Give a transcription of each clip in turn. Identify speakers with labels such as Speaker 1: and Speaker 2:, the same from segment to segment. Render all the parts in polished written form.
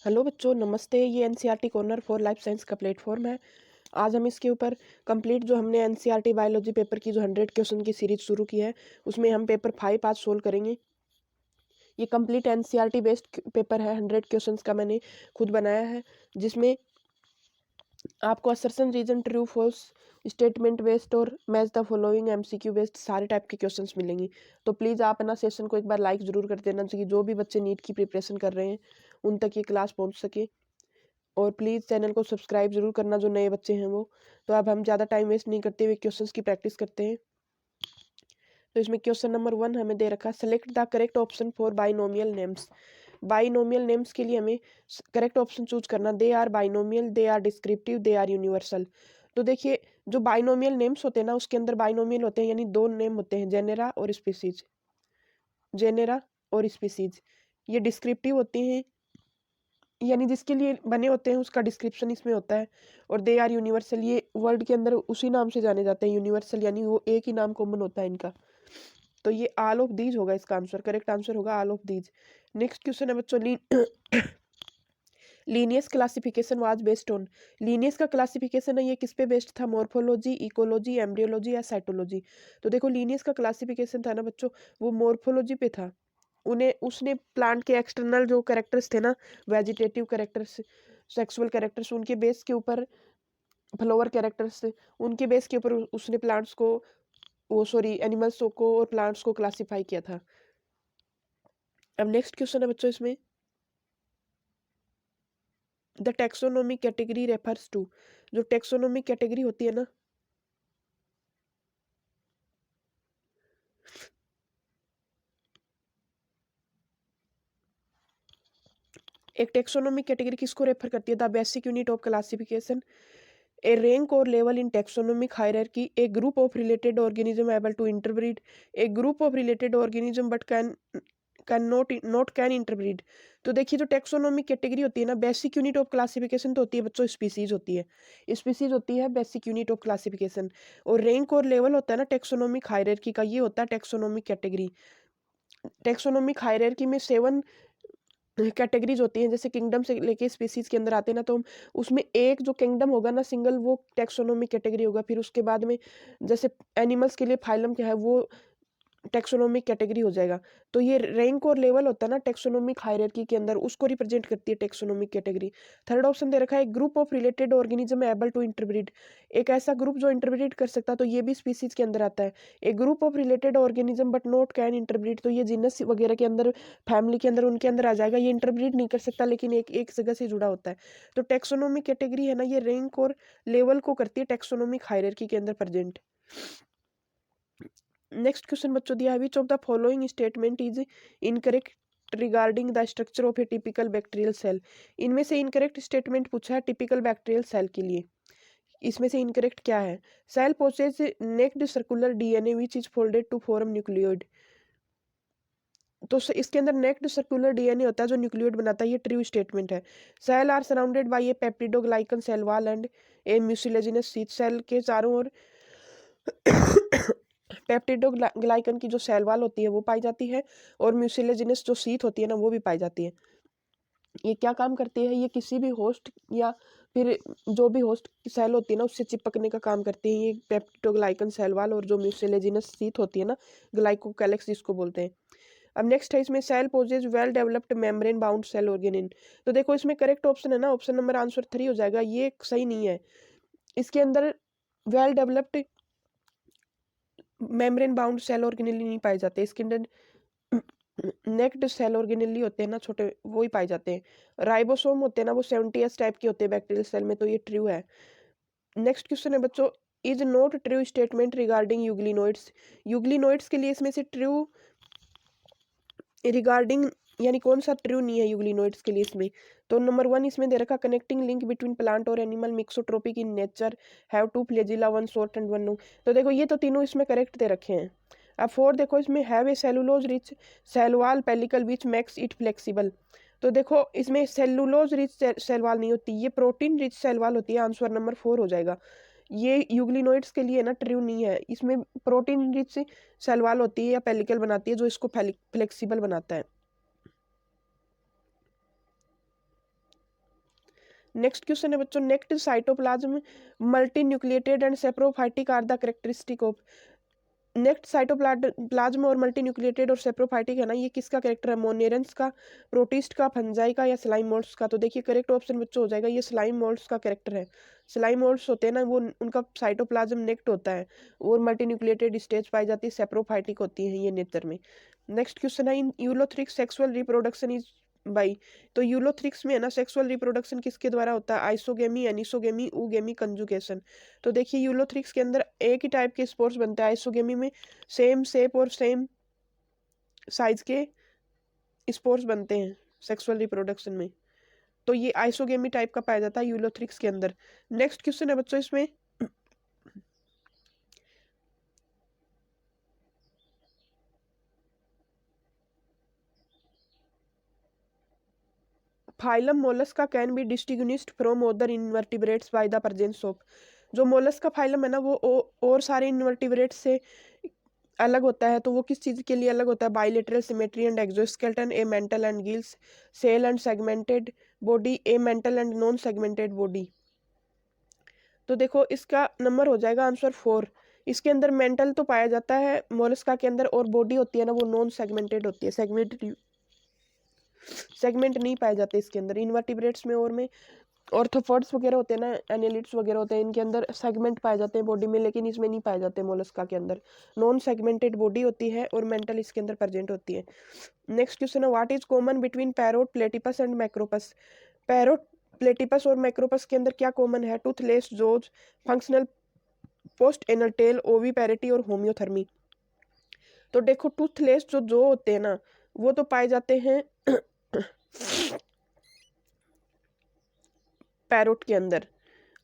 Speaker 1: Hello बच्चों, नमस्ते। ये NCERT corner for life science का प्लेटफॉर्म है। आज हम इसके ऊपर कंप्लीट जो हमने एनसीईआरटी बायोलॉजी पेपर की जो 100 क्वेश्चन की सीरीज शुरू की है, उसमें हम पेपर 5 आज सोल्व करेंगे। ये कंप्लीट एनसीईआरटी बेस्ड पेपर है। 100 क्वेश्चंस का मैंने खुद बनाया है, जिसमें आपको assertion, reason, true, false, statement based और match the following MCQ based सारे टाइप के क्वेश्चंस मिलेंगे। तो प्लीज़ आप ना सेशन को एक बार लाइक ज़रूर कर देना चाहिए, जो भी बच्चे नीट की प्रिपरेशन कर रहे हैं उन तक ये क्लास पहुँच सके। और प्लीज़ चैनल को सब्सक्राइब जरूर करना जो नए बच्चे हैं वो। तो अब हम ज़्यादा टाइम वेस्ट नहीं करते हुए क्वेश्चंस की प्रैक्टिस करते हैं। तो इसमें क्वेश्चन नंबर 1 हमें दे रखा है, select the correct option for binomial names. Binomial names के लिए हमें करेक्ट ऑप्शन चूज करना। They are binomial, they are descriptive, they are universal. तो देखिए, जो बाइनोमियल नेम्स होते हैं ना, उसके अंदर बाइनोमियल होते हैं, यानी दो नेम होते हैं, जेनेरा और स्पीसीज। जेनेरा और स्पीसीज ये डिस्क्रिप्टिव होती हैं, यानी जिसके लिए बने होते हैं उसका डिस्क्रिप्शन इसमें होता है। और दे आर यूनिवर्सल, ये वर्ल्ड के अंदर उसी नाम से जाने जाते हैं, यूनिवर्सल, यानी वो एक ही नाम कॉमन होता है इनका। तो ये ऑल ऑफ दीज होगा इसका आंसर। करेक्ट आंसर होगा all of these. Next question है बच्चों, Linnaeus classification was based on. Linnaeus का क्लासिफिकेशन है, ये किस पे बेस्ड था? मॉर्फोलॉजी, इकोलॉजी, एम्ब्रियोलॉजी या साइटोलॉजी। तो देखो, लीनियस का क्लासिफिकेशन था ना बच्चों, वो मॉर्फोलॉजी पे था। उन्हें उसने प्लांट के एक्सटर्नल जो कैरेक्टर्स थे ना, वेजिटेटिव कैरेक्टर्स, सेक्सुअल कैरेक्टर्स, उनके बेस के ऊपर, फ्लावर कैरेक्टर्स थे, उनके बेस के ऊपर उसने प्लांट्स को, वो सॉरी एनिमल्स को और प्लांट्स को क्लासिफाई किया था। अब नेक्स्ट क्वेश्चन है बच्चों इसमें, the taxonomic category refers to. जो टेक्सोनोमिक कैटेगरी होती है ना, एक टेक्सोनोमिक कैटेगरी किसको रेफर करती है? The basic unit of classification, a rank or level in taxonomic hierarchy, a group of related organism able to interbreed, a group of related organism but not can interbreed। तो देखिए, जो taxonomic category होती है ना, basic unit of classification तो होती है बच्चों स्पीसीज होती है। स्पीसीज होती है बेसिक यूनिट ऑफ क्लासिफिकेशन। और रैंक और लेवल होता है ना टेक्सोनोमिक हायरार्की का, ये होता है टेक्सोनोमिक कैटेगरी। टेक्सोनोमिक हायरार्की में 7 कैटेगरीज होती हैं, जैसे किंगडम से लेके स्पीसीज के अंदर आते हैं ना, तो हम उसमें एक जो किंगडम होगा ना सिंगल, वो टेक्सोनोमिक कैटेगरी होगा। फिर उसके बाद में जैसे एनिमल्स के लिए फाइलम क्या है, वो टेक्सोनोमिक कैटेगरी हो जाएगा। तो ये रैंक और लेवल होता है ना टेक्सोनोमिक हायरार्की के अंदर, उसको रिप्रेजेंट करती है टेक्सोनोमिक कैटेगरी। थर्ड ऑप्शन दे रखा है, group of related organism able to interbreed. एक ऐसा ग्रुप जो इंटरब्रीड कर सकता है, तो ये भी स्पीसीज के अंदर आता है। एक group of related organism but not can interbreed, तो ये जीनस वगैरह के अंदर, फैमिली के अंदर, उनके अंदर आ जाएगा। ये इंटरब्रीड नहीं कर सकता, लेकिन एक एक जगह से जुड़ा होता है। तो टेक्सोनोमिक कैटेगरी है ना, ये रैंक और लेवल को करती है टेक्सोनोमिक हायरार्की के अंदर प्रेजेंट। नेक्स्ट क्वेश्चन बच्चों दिया है, which of the following statement is incorrect regarding the structure of a typical bacterial cell. इनमें से इनकरेक्ट स्टेटमेंट पूछा है टिपिकल बैक्टीरियल सेल के लिए। इसमें से इनकरेक्ट क्या है? Cell possess naked circular DNA which is folded to form nucleoid. तो इसके अंदर नेक्ड सर्कुलर डीएनए होता है जो न्यूक्लियोइड बनाता है, ये ट्रू स्टेटमेंट है। Cell are surrounded by a peptidoglycan cell wall and a mucilaginous sheath. Cell के चारों ओर पेप्टिडोग्लाइकन की जो सेल वॉल होती है वो पाई जाती है, और म्यूसिलेजिनस जो शीथ होती है ना, वो भी पाई जाती है। ये क्या काम करती है? ये किसी भी होस्ट या फिर जो भी होस्ट की सेल होती है ना, उससे चिपकने का काम करती है ये पेप्टिडोग्लाइकन सेल वॉल, और जो म्यूसिलेजिनस शीथ होती है ना, ग्लाइकोकैलिक्स जिसको बोलते हैं। अब नेक्स्ट है इसमें, cell possesses well developed membrane bound cell organelle. तो देखो, इसमें करेक्ट ऑप्शन है ना, ऑप्शन नंबर आंसर 3 हो जाएगा। ये सही नहीं है। इसके अंदर well developed membrane bound cell organelle नहीं पाए जाते। इसके अंदर नेक्ड सेल ऑर्गेनेली होते हैं ना छोटे, वो ही पाए जाते हैं। राइबोसोम होते हैं ना, वो 70s टाइप के होते हैं बैक्टीरियल सेल में, तो ये ट्रू है। नेक्स्ट क्वेश्चन है बच्चों, is not true statement regarding euglenoids. Euglenoids के लिए इसमें से ट्रू रिगार्डिंग, यानी कौन सा ट्रू नहीं है यूग्लिनोइड्स के लिए इसमें? तो नंबर 1 इसमें दे रखा, कनेक्टिंग लिंक बिटवीन प्लांट और animal mixotrophic in nature, have two flagella, one short and one long. तो देखो, ये तो तीनों इसमें करेक्ट दे रखे हैं। अब 4 देखो, इसमें have a cellulose rich cell wall pellicle which makes it flexible. तो देखो, इसमें सेलुलोज रिच सेल वॉल नहीं होती, ये प्रोटीन रिच सेल वॉल होती है। आंसर नंबर 4 हो जाएगा। ये यूग्लिनोइड्स के लिए ना ट्रू नहीं है। इसमें प्रोटीन रिच सेल वॉल होती है या पेलिकल बनाती है, जो इसको फ्लेक्सिबल बनाता है। नेक्स्ट क्वेश्चन है बच्चों, next cytoplasm multi nucleated and saprophytic are the characteristic of. Next cytoplasm और मल्टी न्यूक्लिएटेड और सेप्रोफाइटिक है ना, ये किसका कैरेक्टर है? मोनेरेंस का, प्रोटिस्ट का, फंजाई का या स्लाइम मोल्ड्स का? तो देखिए करेक्ट ऑप्शन बच्चों हो जाएगा ये स्लाइम मोल्ड्स का कैरेक्टर है। स्लाइम मोल्ड्स होते हैं ना, वो उनका साइटोप्लाज्म नेक्ट होता है और मल्टी न्यूक्लिएटेड स्टेज पाई जाती है, सेप्रोफाइटिक होती है ये नेचर में। नेक्स्ट क्वेश्चन है, in Ulothrix sexual reproduction is by. तो यूलोथ्रिक्स में है ना सेक्सुअल रिप्रोडक्शन किसके द्वारा होता है? Isogamy, anisogamy, oogamy, conjugation. तो देखिए यूलोथ्रिक्स के अंदर एक ही टाइप के स्पोर्स बनते हैं। आइसोगेमी में सेम शेप और सेम साइज के स्पोर्स बनते हैं सेक्सुअल रिप्रोडक्शन में। तो ये आइसोगेमी टाइप का पाया जाता है यूलोथ्रिक्स के अंदर। नेक्स्ट क्वेश्चन है बच्चों इसमें, phylum Mollusca can be distinguished from other invertebrates by the presence of. जो मोलस्क का फाइलम है ना वो और सारे इनवर्टिब्रेट्स से अलग होता है। तो वो किस चीज के लिए अलग होता है? Bilateral symmetry and exoskeleton, a mantle and gills, cell and segmented body, a mantle and non segmented body. तो देखो इसका नंबर हो जाएगा आंसर 4। इसके अंदर मेंटल तो पाया जाता है मोलस्का के अंदर, और बॉडी होती है ना वो नॉन सेगमेंटेड होती है, सेगमेंट नहीं पाए जाते इसके अंदर। इनवर्टिब्रेट्स में और में ऑर्थोपॉड्स वगैरह होते हैं ना, एनालिड्स वगैरह होते हैं, इनके अंदर सेगमेंट पाए जाते हैं बॉडी में, लेकिन इसमें नहीं पाए जाते मोलस्का के अंदर। नॉन सेगमेंटेड बॉडी होती है और मेंटल इसके अंदर प्रेजेंट होती है। नेक्स्ट क्वेश्चन है, what is common between parrot, platypus and macropus. Parrot, platypus और मैक्रोपस के अंदर क्या कॉमन है? Toothless jaws, functional post anal tail, oviparity और होम्योथर्मी। तो देखो टूथलेस जो होते हैं ना वो तो पाए जाते हैं पैरोट के अंदर,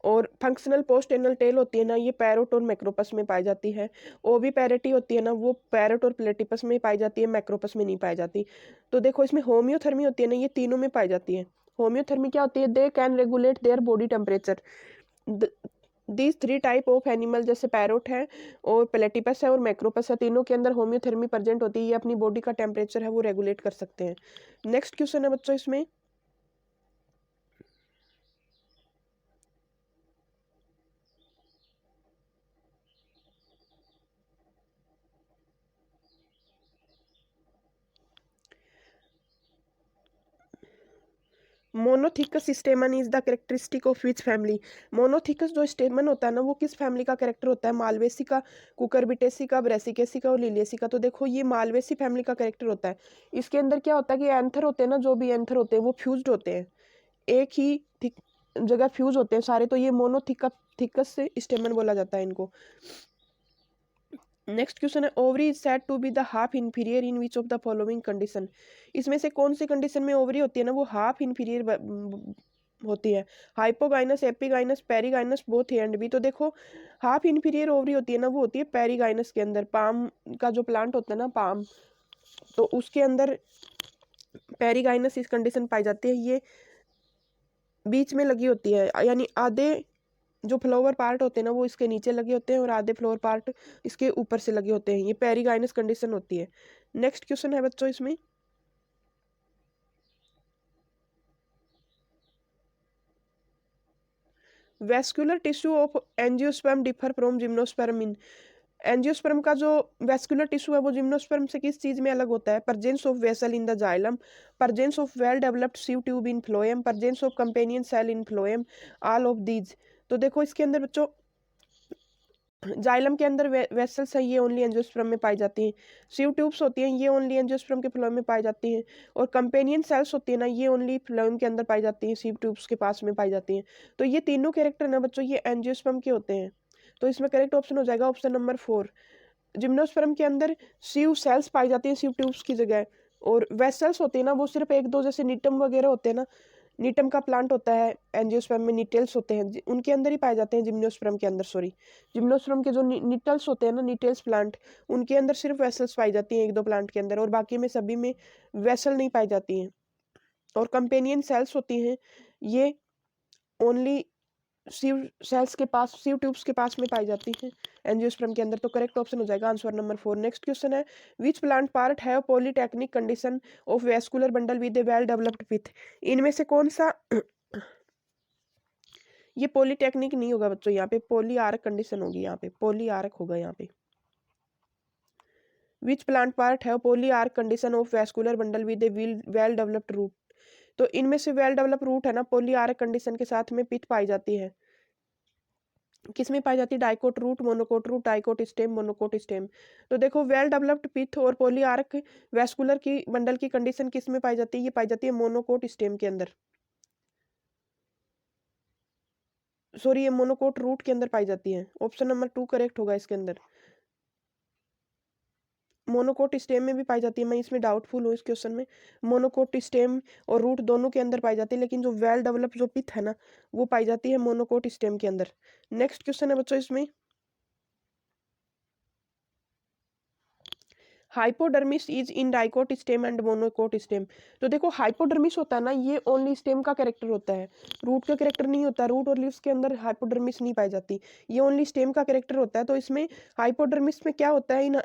Speaker 1: और फंक्शनल पोस्ट एनल टेल होती है ना ये पैरोट और मैक्रोपस में पाई जाती है। ओवी पैरिटी होती है ना वो पैरोट और प्लेटिपस में पाई जाती है, मैक्रोपस में नहीं पाई जाती। तो देखो इसमें होम्योथर्मी होती है ना ये तीनों में पाई जाती है। होम्योथर्मी क्या होती है? They can regulate their body temperature. These 3 type of animal, जैसे पैरोट है और प्लेटिपस है और मैक्रोपस है, तीनों के अंदर होम्योथर्मी प्रेजेंट होती है, ये अपनी बॉडी का टेम्परेचर है वो रेगुलेट कर सकते हैं। नेक्स्ट क्वेश्चन है बच्चों इसमें, monothecous स्टेमन is the characteristic of which family. Monothecous जो स्टेमन होता है ना वो किस फैमिली का कैरेक्टर होता है? मालवेसी का, कुकरबिटेसी का, ब्रेसिकेसी का और लिलियसी का। तो देखो ये मालवेसी फैमिली का कैरेक्टर होता है। इसके अंदर क्या होता है कि एंथर होते हैं ना, जो भी एंथर होते हैं वो फ्यूज्ड होते हैं, एक ही जगह फ्यूज होते हैं सारे, तो ये मोनोथिकस से स्टेमन बोला जाता है इनको। नेक्स्ट क्वेश्चन है, ovary is said to be the half inferior in which of the following condition. इसमें से कौन सी कंडीशन में ओवरी होती है ना वो हाफ इंफीरियर होती है? Hypogynous, epigynous, perigynous, both A and B. तो देखो हाफ इंफीरियर ओवरी होती है ना वो होती है पेरिगाइनस के अंदर। पाम का जो प्लांट होता है ना पाम, तो उसके अंदर पेरिगाइनस इस कंडीशन पाई जाती है, ये बीच में लगी होती है, यानी आधे जो फ्लावर पार्ट होते हैं ना वो इसके नीचे लगे होते हैं और आधे फ्लावर पार्ट इसके ऊपर से लगे होते हैं, ये पेरिगाइनस कंडीशन होती है। नेक्स्ट क्वेश्चन है बच्चों इसमें, vascular tissue of angiosperm differ from gymnosperm in. Angiosperm का जो वेस्कुलर टिश्यू है वो जिम्नोस्पर्म से किस चीज में अलग होता है? Presence of vessel in the xylem, presence of well developed sieve tube in phloem, presence of companion cell in phloem, all of these. तो देखो इसके अंदर बच्चों जाइलम के अंदर वेसल्स हैं, ये ओनली एंजियोस्पर्म में पाई जाती हैं। सीव ट्यूब्स होती हैं ये ओनली एंजियोस्पर्म के फ्लोएम में पाई जाती हैं, और कंपेनियन सेल्स होती है ना ये ओनली फ्लोएम के अंदर पाई जाती हैं, सीव ट्यूब्स के पास में पाई जाती हैं। तो ये तीनों कैरेक्टर ना बच्चों ये एंजियोस्पर्म के होते हैं। तो इसमें करेक्ट ऑप्शन हो जाएगा ऑप्शन नंबर 4। जिम्नोस्पर्म के अंदर सीव सेल्स पाई जाती हैं सीव ट्यूब्स की जगह, और वेसल्स होते हैं ना वो सिर्फ एक दो, जैसे नीटम वगैरह होते हैं ना, नीटम का प्लांट होता है एंजियोस्पर्म में, निटेल्स होते हैं उनके अंदर ही पाए जाते हैं जिम्नोस्पर्म के अंदर, सॉरी जिम्नोस्पर्म के जो निटल्स होते हैं ना, निटेल्स प्लांट, उनके अंदर सिर्फ वेसल्स पाई जाती हैं एक दो प्लांट के अंदर, और बाकी में सभी में वेसल नहीं पाई जाती हैं। और कंपेनियन सेल्स होती हैं ये ओनली सीव सेल्स के पास, सीव ट्यूब्स के पास में पाई जाती हैं एंजियोस्पर्म के अंदर। तो करेक्ट ऑप्शन हो जाएगा आंसर नंबर 4। नेक्स्ट क्वेश्चन है, which plant part have polytechnic condition of vascular bundle with a well developed pith. इनमें से कौन सा ये पॉलीटेक्निक नहीं होगा बच्चों, यहाँ पे पॉलीआरक कंडीशन होगी, यहाँ पे पॉलीआरक होगा यहाँ पे। विच प्लांट पार्ट है polyarch condition of vascular bundle with a well developed root. तो इनमें से वेल डेवलप रूट है ना पॉलीआर्क कंडीशन के साथ में पिथ पाई जाती है। किसमें पाई जाती है? Dicot root, monocot root, dicot stem, monocot stem. तो देखो वेल डेवलप्ड पिथ और पॉलीआर्क वैस्कुलर की बंडल की कंडीशन किस में पाई जाती है? ये पाई जाती है मोनोकोट स्टेम के अंदर, सॉरी ये मोनोकोट रूट के अंदर पाई जाती है। ऑप्शन नंबर 2 करेक्ट होगा इसके अंदर। मोनोकोट स्टेम में भी पाई जाती है, मैं इसमें डाउटफुल हूँ इस क्वेश्चन में। मोनोकोट स्टेम और रूट दोनों के अंदर पाई जाती है, लेकिन जो वेल डेवलप जो पिथ है ना वो पाई जाती है मोनोकोट स्टेम के अंदर। नेक्स्ट क्वेश्चन है बच्चों इसमें, hypodermis is in dicot stem and monocot stem. तो देखो हाइपोडर्मिस होता है ना ये ओनली स्टेम का कैरेक्टर होता है, रूट का कैरेक्टर नहीं होता। रूट और लीव्स के अंदर हाइपोडर्मिस नहीं पाई जाती, ये ओनली स्टेम का कैरेक्टर होता है। तो इसमें हाइपोडर्मिस में क्या होता है, इन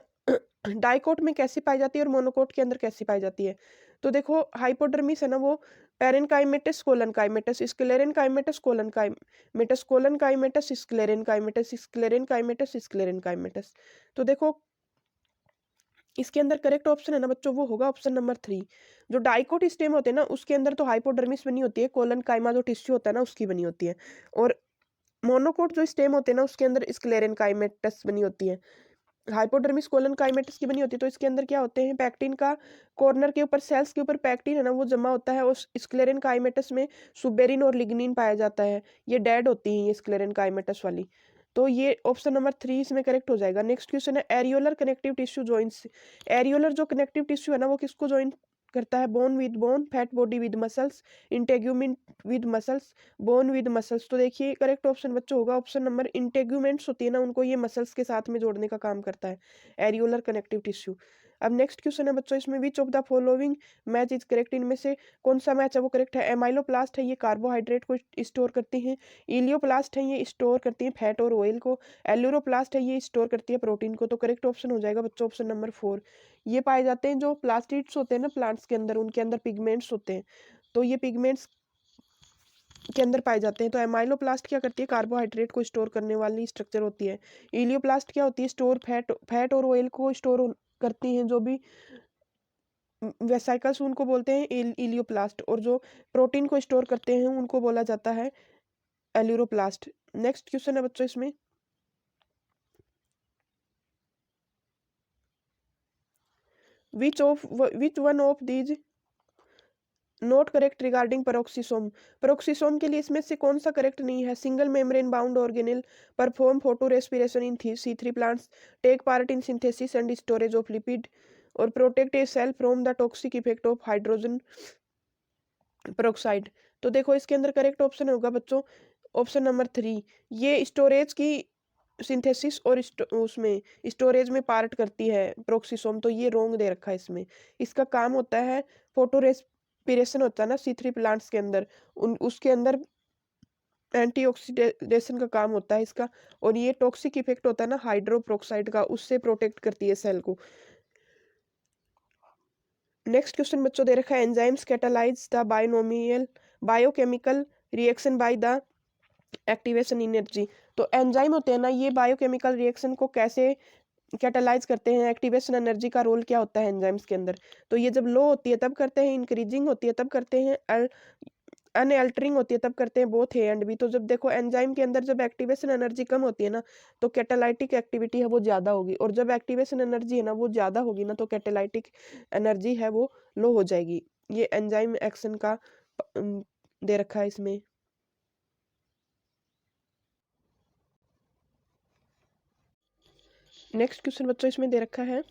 Speaker 1: डाइकोट में कैसी पाई जाती है और मोनोकोट के अंदर कैसी पाई जाती है? तो देखो हाइपोडर्मिस है ना वो पेरेनकाइमेटस कोलन काइमेटस स्क्लेरन काइमेटस कोलन काइमेटस कोलन काइमेटस स्क्लेरन काइमेटस स्क्लेरन काइमेटस स्क्लेरन काइमेटस। तो देखो इसके अंदर करेक्ट ऑप्शन है ना बच्चों वो होगा ऑप्शन नंबर 3। जो डाइकोट स्टेम होते हैं ना उसके अंदर तो हाइपोडर्मिस बनी होती है, कोलन काइमा जो टिश्यू होता है ना उसकी बनी होती है। और मोनोकोट जो स्टेम होते हैं ना उसके अंदर स्क्लेरन काइमेटस बनी होती है, हाइपोडर्मिस कोलन काइमेटस की बनी होती है। तो इसके अंदर क्या होते हैं, पैक्टिन का कॉर्नर के ऊपर सेल्स के ऊपर पैक्टिन है ना वो जमा होता है, और स्क्लेरन काइमेटस में सुबेरिन और लिग्निन पाया जाता है। ये डेड होती है ये स्क्लेरन काइमेटस वाली। तो ये ऑप्शन नंबर 3 इसमें करेक्ट हो जाएगा। नेक्स्ट क्वेश्चन है areolar connective tissue joints. Areolar जो कनेक्टिव टिश्यू है ना वो किसको जॉइन करता है? Bone with bone, fat body with muscles, integument with muscles, bone with muscles. तो देखिए करेक्ट ऑप्शन बच्चों होगा ऑप्शन नंबर, इंटेग्यूमेंट्स होती है ना उनको ये मसल्स के साथ में जोड़ने का काम करता है एरियोलर कनेक्टिव टिश्यू। अब नेक्स्ट क्वेश्चन है बच्चों इसमें, विच of the following match is correct. इनमें से कौन सा मैच है वो करेक्ट है? एमाइलोप्लास्ट है ये कार्बोहाइड्रेट को स्टोर करती हैं, इलियोप्लास्ट है ये स्टोर करती है फैट और ऑयल को, एल्यूरोप्लास्ट है ये स्टोर करती है प्रोटीन को। तो करेक्ट ऑप्शन हो जाएगा बच्चों ऑप्शन नंबर 4। ये पाए जाते हैं जो प्लास्टिड्स होते हैं ना प्लांट्स के अंदर, उनके अंदर पिगमेंट्स होते हैं, तो ये पिगमेंट्स के अंदर पाए जाते हैं। तो एमाइलोप्लास्ट क्या करती है? कार्बोहाइड्रेट को स्टोर करने वाली स्ट्रक्चर होती है। इलियोप्लास्ट क्या होती है? स्टोर फैट और ऑयल को स्टोर करती हैं, जो भी वेसाइकल्स उनको बोलते हैं इलियोप्लास्ट, और जो प्रोटीन को स्टोर करते हैं उनको बोला जाता है एल्यूरोप्लास्ट। नेक्स्ट क्वेश्चन है बच्चों इसमें, which one of these not correct regarding peroxisome. Peroxisome के लिए इसमें से कौन सा करेक्ट नहीं है? Single membrane bound organelle, perform photo respiration in C3 plants, take part in synthesis and storage of lipid, और protect a cell from the toxic effect of hydrogen peroxide. तो देखो इसके अंदर करेक्ट ऑप्शन होगा बच्चों option number 3। ये storage की synthesis और उसमें स्टोरेज में पार्ट करती है प्रोक्सिसोम, तो ये रोंग दे रखा है इसमें। इसका काम होता है फोटो रेस्पिरेशन होता है ना C3 प्लांट्स के अंदर, उसके अंदर एंटीऑक्सीडेशन का काम होता है इसका, और ये टॉक्सिक इफेक्ट होता है ना हाइड्रोप्रोक्साइड का, उससे प्रोटेक्ट करती है सेल को। नेक्स्ट क्वेश्चन बच्चों दे रखा है, enzymes catalyse the binomial biochemical reaction by the activation energy. तो एंजाइम होते हैं ना ये बायोकेमिकल रिएक्शन को कैसे कैटालाइज करते हैं, एक्टिवेशन एनर्जी का रोल क्या होता है एंजाइम्स के अंदर? तो ये जब लो होती है तब करते हैं, इंक्रीजिंग होती है तब करते हैं, अनअल्टरिंग होती है तब करते हैं, बोथ ए एंड बी। तो जब देखो एंजाइम के अंदर जब एक्टिवेशन एनर्जी कम होती है ना तो कैटालाइटिक एक्टिविटी है वो ज़्यादा होगी, और जब एक्टिवेशन एनर्जी है ना वो ज़्यादा होगी ना तो कैटालाइटिक एनर्जी है वो लो हो जाएगी। ये एंजाइम एक्शन का दे रखा है इसमें। नेक्स्ट क्वेश्चन बच्चों इसमें दे रखा है,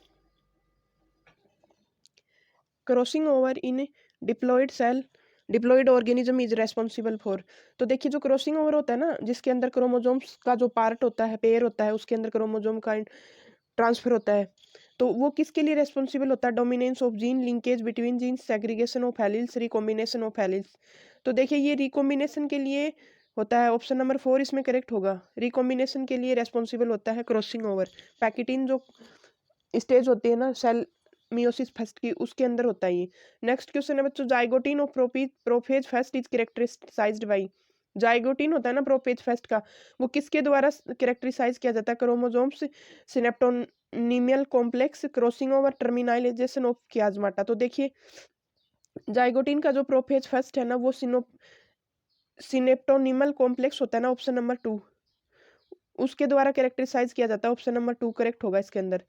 Speaker 1: crossing over in diploid cell diploid organism is responsible for. तो देखिए जो क्रॉसिंग ओवर होता है ना जिसके अंदर क्रोमोजोम्स का जो पार्ट होता है पेयर होता है उसके अंदर क्रोमोजोम का ट्रांसफर होता है, तो वो किसके लिए रेस्पॉन्सिबल होता है? Dominance of gene, linkage between genes, segregation of alleles, recombination of alleles. तो देखिए ये रिकॉम्बिनेशन के लिए होता है, ऑप्शन नंबर 4 इसमें करेक्ट होगा। रिकॉम्बिनेशन के लिए रेस्पॉन्सिबल होता है क्रॉसिंग ओवर। पैकेटिन जो स्टेज होती है ना सेल मियोसिस फर्स्ट की उसके अंदर होता है ये। नेक्स्ट क्वेश्चन है बच्चों, zygotene of prophase first is characterized by. Zygotene होता है ना प्रोपेज फेस्ट का, वो किसके द्वारा कैरेक्टराइज किया जाता है? Chromosomes synaptonemal complex crossing over terminalisation of chiasmata. तो देखिए जाइगोटीन का जो प्रोपेज फेस्ट है ना वो सिनेप्टोनीमल कॉम्प्लेक्स होता है ना, ऑप्शन नंबर 2, उसके द्वारा कैरेक्टराइज किया जाता है। ऑप्शन नंबर 2 करेक्ट होगा इसके अंदर।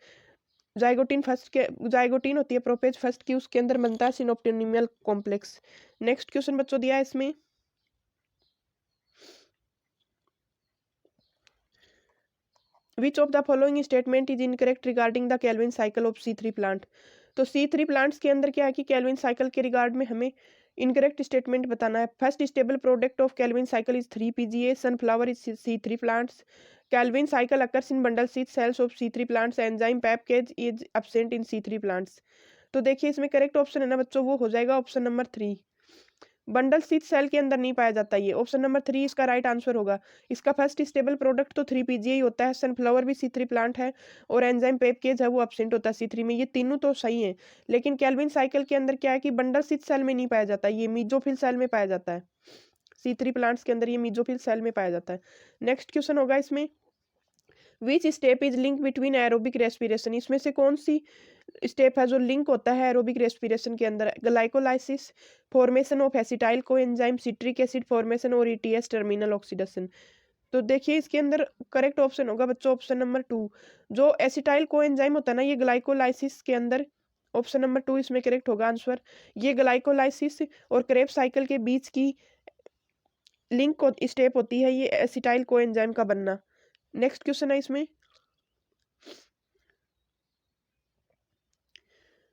Speaker 1: जाइगोटीन होती है प्रोपेज फर्स्ट की, उसके अंदर बनता है सिनोप्टोनिमियल कॉम्प्लेक्स। नेक्स्ट क्वेश्चन बच्चों दिया है इसमें, विच of the following statement is incorrect regarding the Calvin cycle of C3 plant. तो C3 प्लांट्स के अंदर क्या है कि केल्विन साइकिल के रिगार्ड में हमें इनकरेक्ट स्टेटमेंट बताना है। First stable product of Calvin cycle is 3 PGA, sunflower is C3 plants, Calvin cycle occurs in bundle seed cells of C3 plants, enzyme PAPcase is absent in C3 plants। तो देखिए इसमें correct option है ना बच्चों, वो हो जाएगा option number 3, bundle sheath cell के अंदर नहीं पाया जाता, ये ऑप्शन नंबर 3 इसका राइट आंसर होगा। इसका फर्स्ट स्टेबल प्रोडक्ट तो 3 PGA ही होता है, सनफ्लावर भी C3 प्लांट है, और एंजाइम पेपकेज है वो एब्सेंट होता है C3 में। ये तीनों तो सही है, लेकिन कैल्विन साइकिल के अंदर क्या है कि बंडल सीड सेल में नहीं पाया जाता, ये मीजोफिल सेल में पाया जाता है। C3 प्लांट्स के अंदर ये मीजोफिल सेल में पाया जाता है। नेक्स्ट क्वेश्चन होगा इसमें, which step is link between aerobic respiration, इसमें से कौन सी स्टेप है जो लिंक होता है एरोबिक रेस्पिरेशन के अंदर? Glycolysis, formation of acetyl coenzyme, citric acid formation, और ETS टर्मिनल ऑक्सीडेशन। तो देखिए इसके अंदर करेक्ट ऑप्शन होगा बच्चों ऑप्शन नंबर 2, जो एसिटाइल कोएंजाइम होता है ना ये ग्लाइकोलाइसिस के अंदर, ऑप्शन नंबर 2 इसमें करेक्ट होगा आंसर। ये ग्लाइकोलाइसिस और क्रेब साइकिल के बीच की लिंक स्टेप होती है ये एसिटाइल कोएंजाइम का बनना। नेक्स्ट क्वेश्चन है इसमें,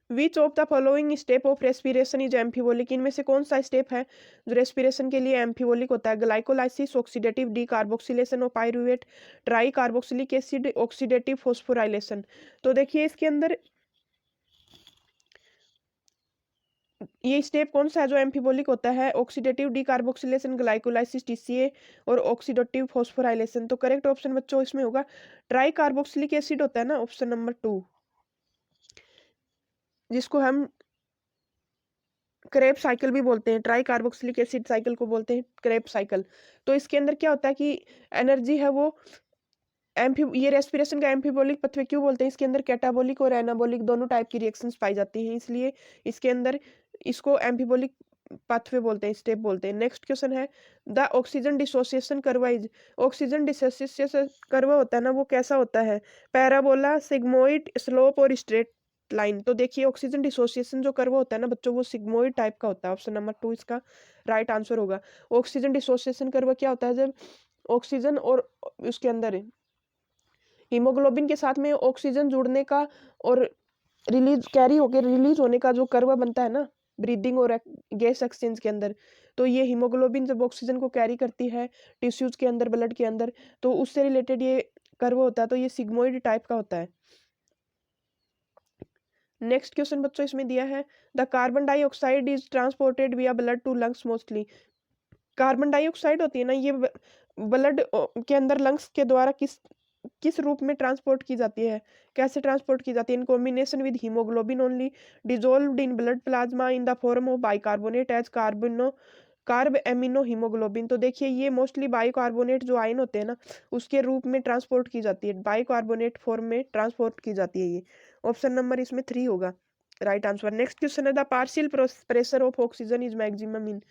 Speaker 1: विच of the following step of respiration is एम्फीबोलिक, इनमें से कौन सा स्टेप है जो रेस्पिरेशन के लिए एम्फीबोलिक होता है? Glycolysis, oxidative decarboxylation of pyruvate, try carboxylic acid, oxidative phosphorylation. तो देखिए इसके अंदर ये स्टेप कौन सा है जो एम्फीबोलिक होता है? ऑक्सीडेटिव डीकार्बोक्सिलेशन, ग्लाइकोलाइसिस TCA, और ऑक्सीडेटिव फॉस्फोराइलेशन। तो करेक्ट ऑप्शन बच्चों इसमें होगा ट्राई कार्बोक्सिलिक एसिड होता है ना, ऑप्शन नंबर 2, जिसको हम क्रेब साइकिल भी बोलते हैं, ट्राई कार्बोक्सिलिक एसिड साइकिल को बोलते हैं क्रेब साइकिल। तो इसके अंदर क्या होता है कि एनर्जी है वो ये रेस्पिरेशन का एम्फीबोलिक पथवे क्यों बोलते हैं? इसके अंदर कैटाबोलिक और एनाबोलिक दोनों टाइप की रिएक्शंस पाई जाती हैं, इसलिए इसके अंदर इसको एम्फीबोलिक पाथवे बोलते हैं, स्टेप बोलते हैं। नेक्स्ट क्वेश्चन है, the oxygen dissociation curve is, oxygen dissociation curve होता है ना वो कैसा होता है? पैराबोला, सिग्मोइड, स्लोप, और स्ट्रेट लाइन। तो देखिए ऑक्सीजन डिसोसिएशन जो कर्व होता है ना बच्चों वो सिग्मोइड टाइप का होता है, ऑप्शन नंबर 2 इसका राइट आंसर होगा। ऑक्सीजन डिसोसिएशन कर्व क्या होता है? जब ऑक्सीजन और उसके अंदर हीमोग्लोबिन के साथ में ऑक्सीजन जुड़ने का और रिलीज कैरी होकर रिलीज होने का जो कर्व बनता है ना ब्रीदिंग और गैस एक्सचेंज के अंदर, तो ये हीमोग्लोबिन जब ऑक्सीजन को कैरी करती है टिश्यूज के अंदर, ब्लड के अंदर, तो उससे रिलेटेड ये कर्व होता है, तो ये सिग्मोइड टाइप का होता है। नेक्स्ट क्वेश्चन बच्चों इसमें दिया है, the carbon dioxide is transported via blood to lungs mostly. Carbon dioxide होती है ना ये ब्लड के अंदर लंग्स के द्वारा किस किस रूप में ट्रांसपोर्ट की जाती है? कैसे ट्रांसपोर्ट की जाती है? In combination with haemoglobin only, dissolved in blood plasma in the form of bicarbonate as carbaminohaemoglobin. तो देखिए ये मोस्टली बाइकार्बोनेट जो आयन होते हैं ना उसके रूप में ट्रांसपोर्ट की जाती है, बाइकार्बोनेट फॉर्म में ट्रांसपोर्ट की जाती है। ये ऑप्शन नंबर इसमें 3 होगा राइट आंसर। नेक्स्ट क्वेश्चन है, the partial pressure of oxygen is maximum in,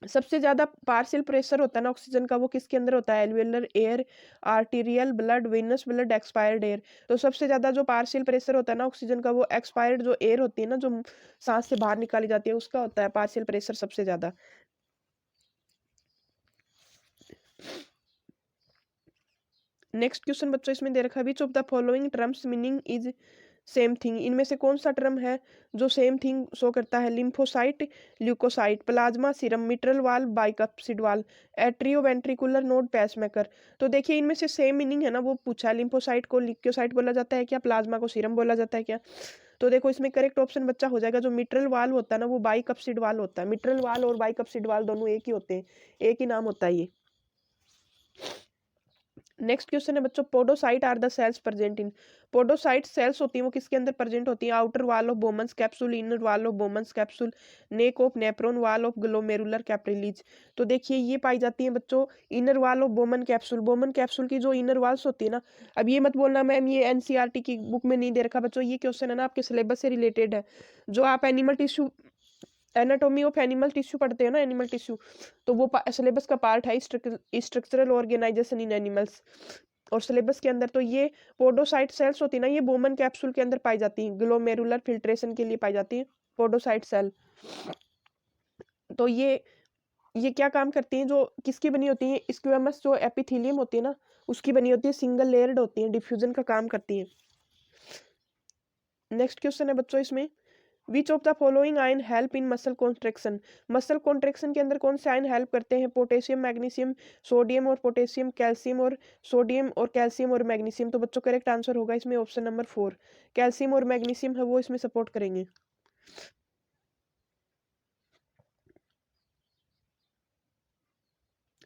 Speaker 1: सबसे ज्यादा पार्शियल प्रेशर होता है ना ऑक्सीजन का वो किसके अंदर होता है? Alveolar air, arterial blood, venous blood, expired air. तो सबसे ज्यादा जो पार्शियल प्रेशर होता है ना ऑक्सीजन का वो एक्सपायर्ड जो एयर होती है ना जो सांस से बाहर निकाली जाती है उसका होता है पार्शियल प्रेशर सबसे ज्यादा। नेक्स्ट क्वेश्चन बच्चों इसमें दे रखा है, which of the following terms meaning is same thing, इनमें से कौन सा टर्म है जो सेम थिंग शो करता है? Lymphocyte, leucocyte, plasma, serum, mitral valve, bicuspid वाल, एट्रियो वेंट्रिकुलर नोड, पेसमेकर। तो देखिए इनमें से सेम मीनिंग है ना वो पूछा है, लिम्फोसाइट को ल्यूकोसाइट बोला जाता है क्या? प्लाज्मा को सीरम बोला जाता है क्या? तो देखो इसमें करेक्ट ऑप्शन बच्चा हो जाएगा, जो मिट्रल वाल होता है ना वो बाइकप्सिड वाल होता है। मिट्रल वाल और बाइकप्सिड वाल दोनों एक ही होते हैं, एक ही नाम होता है ये। नेक्स्ट क्वेश्चन है बच्चों, podocyte are the cells present in. Podocyte cells होती हैं वो किसके अंदर प्रेजेंट होती हैं? Outer wall of Bowman's capsule, inner wall of Bowman's capsule, neck of nephron, wall of glomerular capillaries. तो देखिए ये पाई जाती है बच्चों inner wall of Bowman capsule. Bowman capsule की जो इनर वॉल्स होती है ना, अब ये मत बोलना मैम ये एनसीईआरटी की बुक में नहीं दे रखा बच्चों, ये क्वेश्चन है ना आपके सिलेबस से रिलेटेड है। जो आप animal tissue, anatomy of animal tissue पढ़ते हो ना, एनिमल टिश्यू, तो वो सिलेबस का पार्ट है स्ट्रक्चरल ऑर्गेनाइजेशन इन एनिमल्स। और सिलेबस के अंदर तो ये पोडोसाइट सेल्स होती है ना, ये बोमन कैप्सूल के अंदर पाई जाती हैं, ग्लोमेरुलर फिल्ट्रेशन के लिए पाई जाती है पोडोसाइट सेल। तो ये क्या काम करती हैं? जो किसकी बनी होती है? स्क्वेमस जो एपिथेलियम होती है ना, उसकी बनी होती है, सिंगल लेयर्ड होती है, डिफ्यूजन का काम करती है। नेक्स्ट क्वेश्चन है बच्चों इसमें, विच of the following ion help in muscle contraction. Muscle contraction के अंदर कौन से आयन हेल्प करते हैं? पोटेशियम, मैग्नीशियम, सोडियम और पोटेशियम, कैल्शियम और सोडियम और कैल्शियम और मैग्नीशियम। तो बच्चों करेक्ट आंसर होगा इसमें ऑप्शन नंबर 4, कैल्शियम और मैग्नीशियम है वो इसमें सपोर्ट करेंगे।